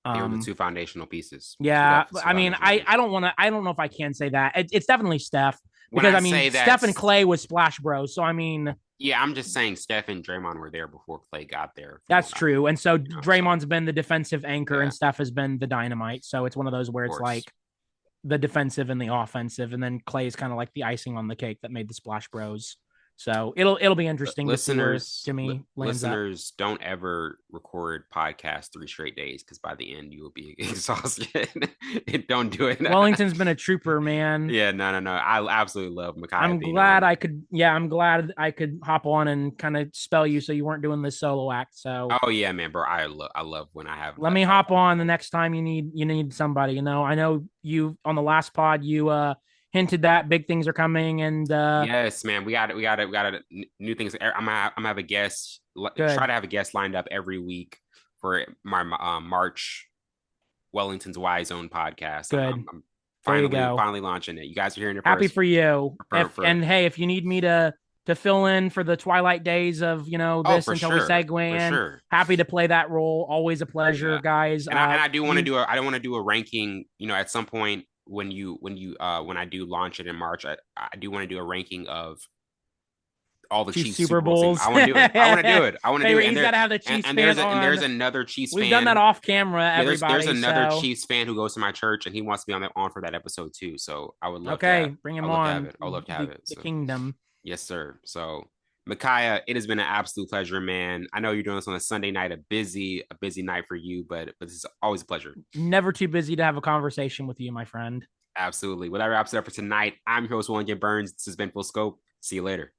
They were the Um, two foundational pieces. yeah, The two I mean, foundational I pieces. don't want to. I don't know if I can say that. It's definitely Steph When because I I mean, say Steph that, and Clay was Splash Bros. So I mean, yeah, I'm just saying Steph and Draymond were there before Clay got there. From that's what true. And so so Draymond's been the defensive anchor, yeah, and Steph has been the dynamite. So it's one of those where of it's course. like the defensive and the offensive, and then Clay is kind of like the icing on the cake that made the Splash Bros. So it'll be interesting to see where Jimmy lands up. Listeners, don't ever record podcast 3 straight days because by the end you will be exhausted. Don't do it. Wellington's been a trooper, man. Yeah, no. I absolutely love Micaiah I'm being glad on. I could, yeah, I'm glad I could hop on and kind of spell you so you weren't doing this solo act. So Oh yeah, man, bro. I love when I have let me hop on the next time you need somebody. I know you on the last pod you hinted that big things are coming and Yes, man. We got it. New things. I'm gonna have a guest. Try good, to have a guest lined up every week for my March Wellington's Y Zone podcast. good. I'm There you go. finally launching it. You guys are hearing it Happy first. for you. If For and hey, if you need me to fill in for the twilight days of oh, this until we segue for in, sure. happy to play that role. Always a pleasure, Yeah, guys. and I do want to You do a I don't want to do a ranking. At some point when I do launch it in March, I do want to do a ranking of all the Chiefs Chiefs Super Super Bowl teams. Bowls. I want to do it. I want to do it. I want to do it. He's got to have the Chiefs fan And there's on. another Chiefs We've done that fan. off camera, Yeah, there's everybody. another So Chiefs fan who goes to my church and he wants to be on for that episode too. So I would love to okay, bring him have on. it. I would love to have it. The So kingdom. yes, sir. So Micaiah, it has been an absolute pleasure, man. I know you're doing this on a Sunday night, a busy night for you, but this is always a pleasure. Never too busy to have a conversation with you, my friend. Absolutely. Well, that wraps it up for tonight. I'm your host, Wellington Burns. This has been Full Scope. See you later.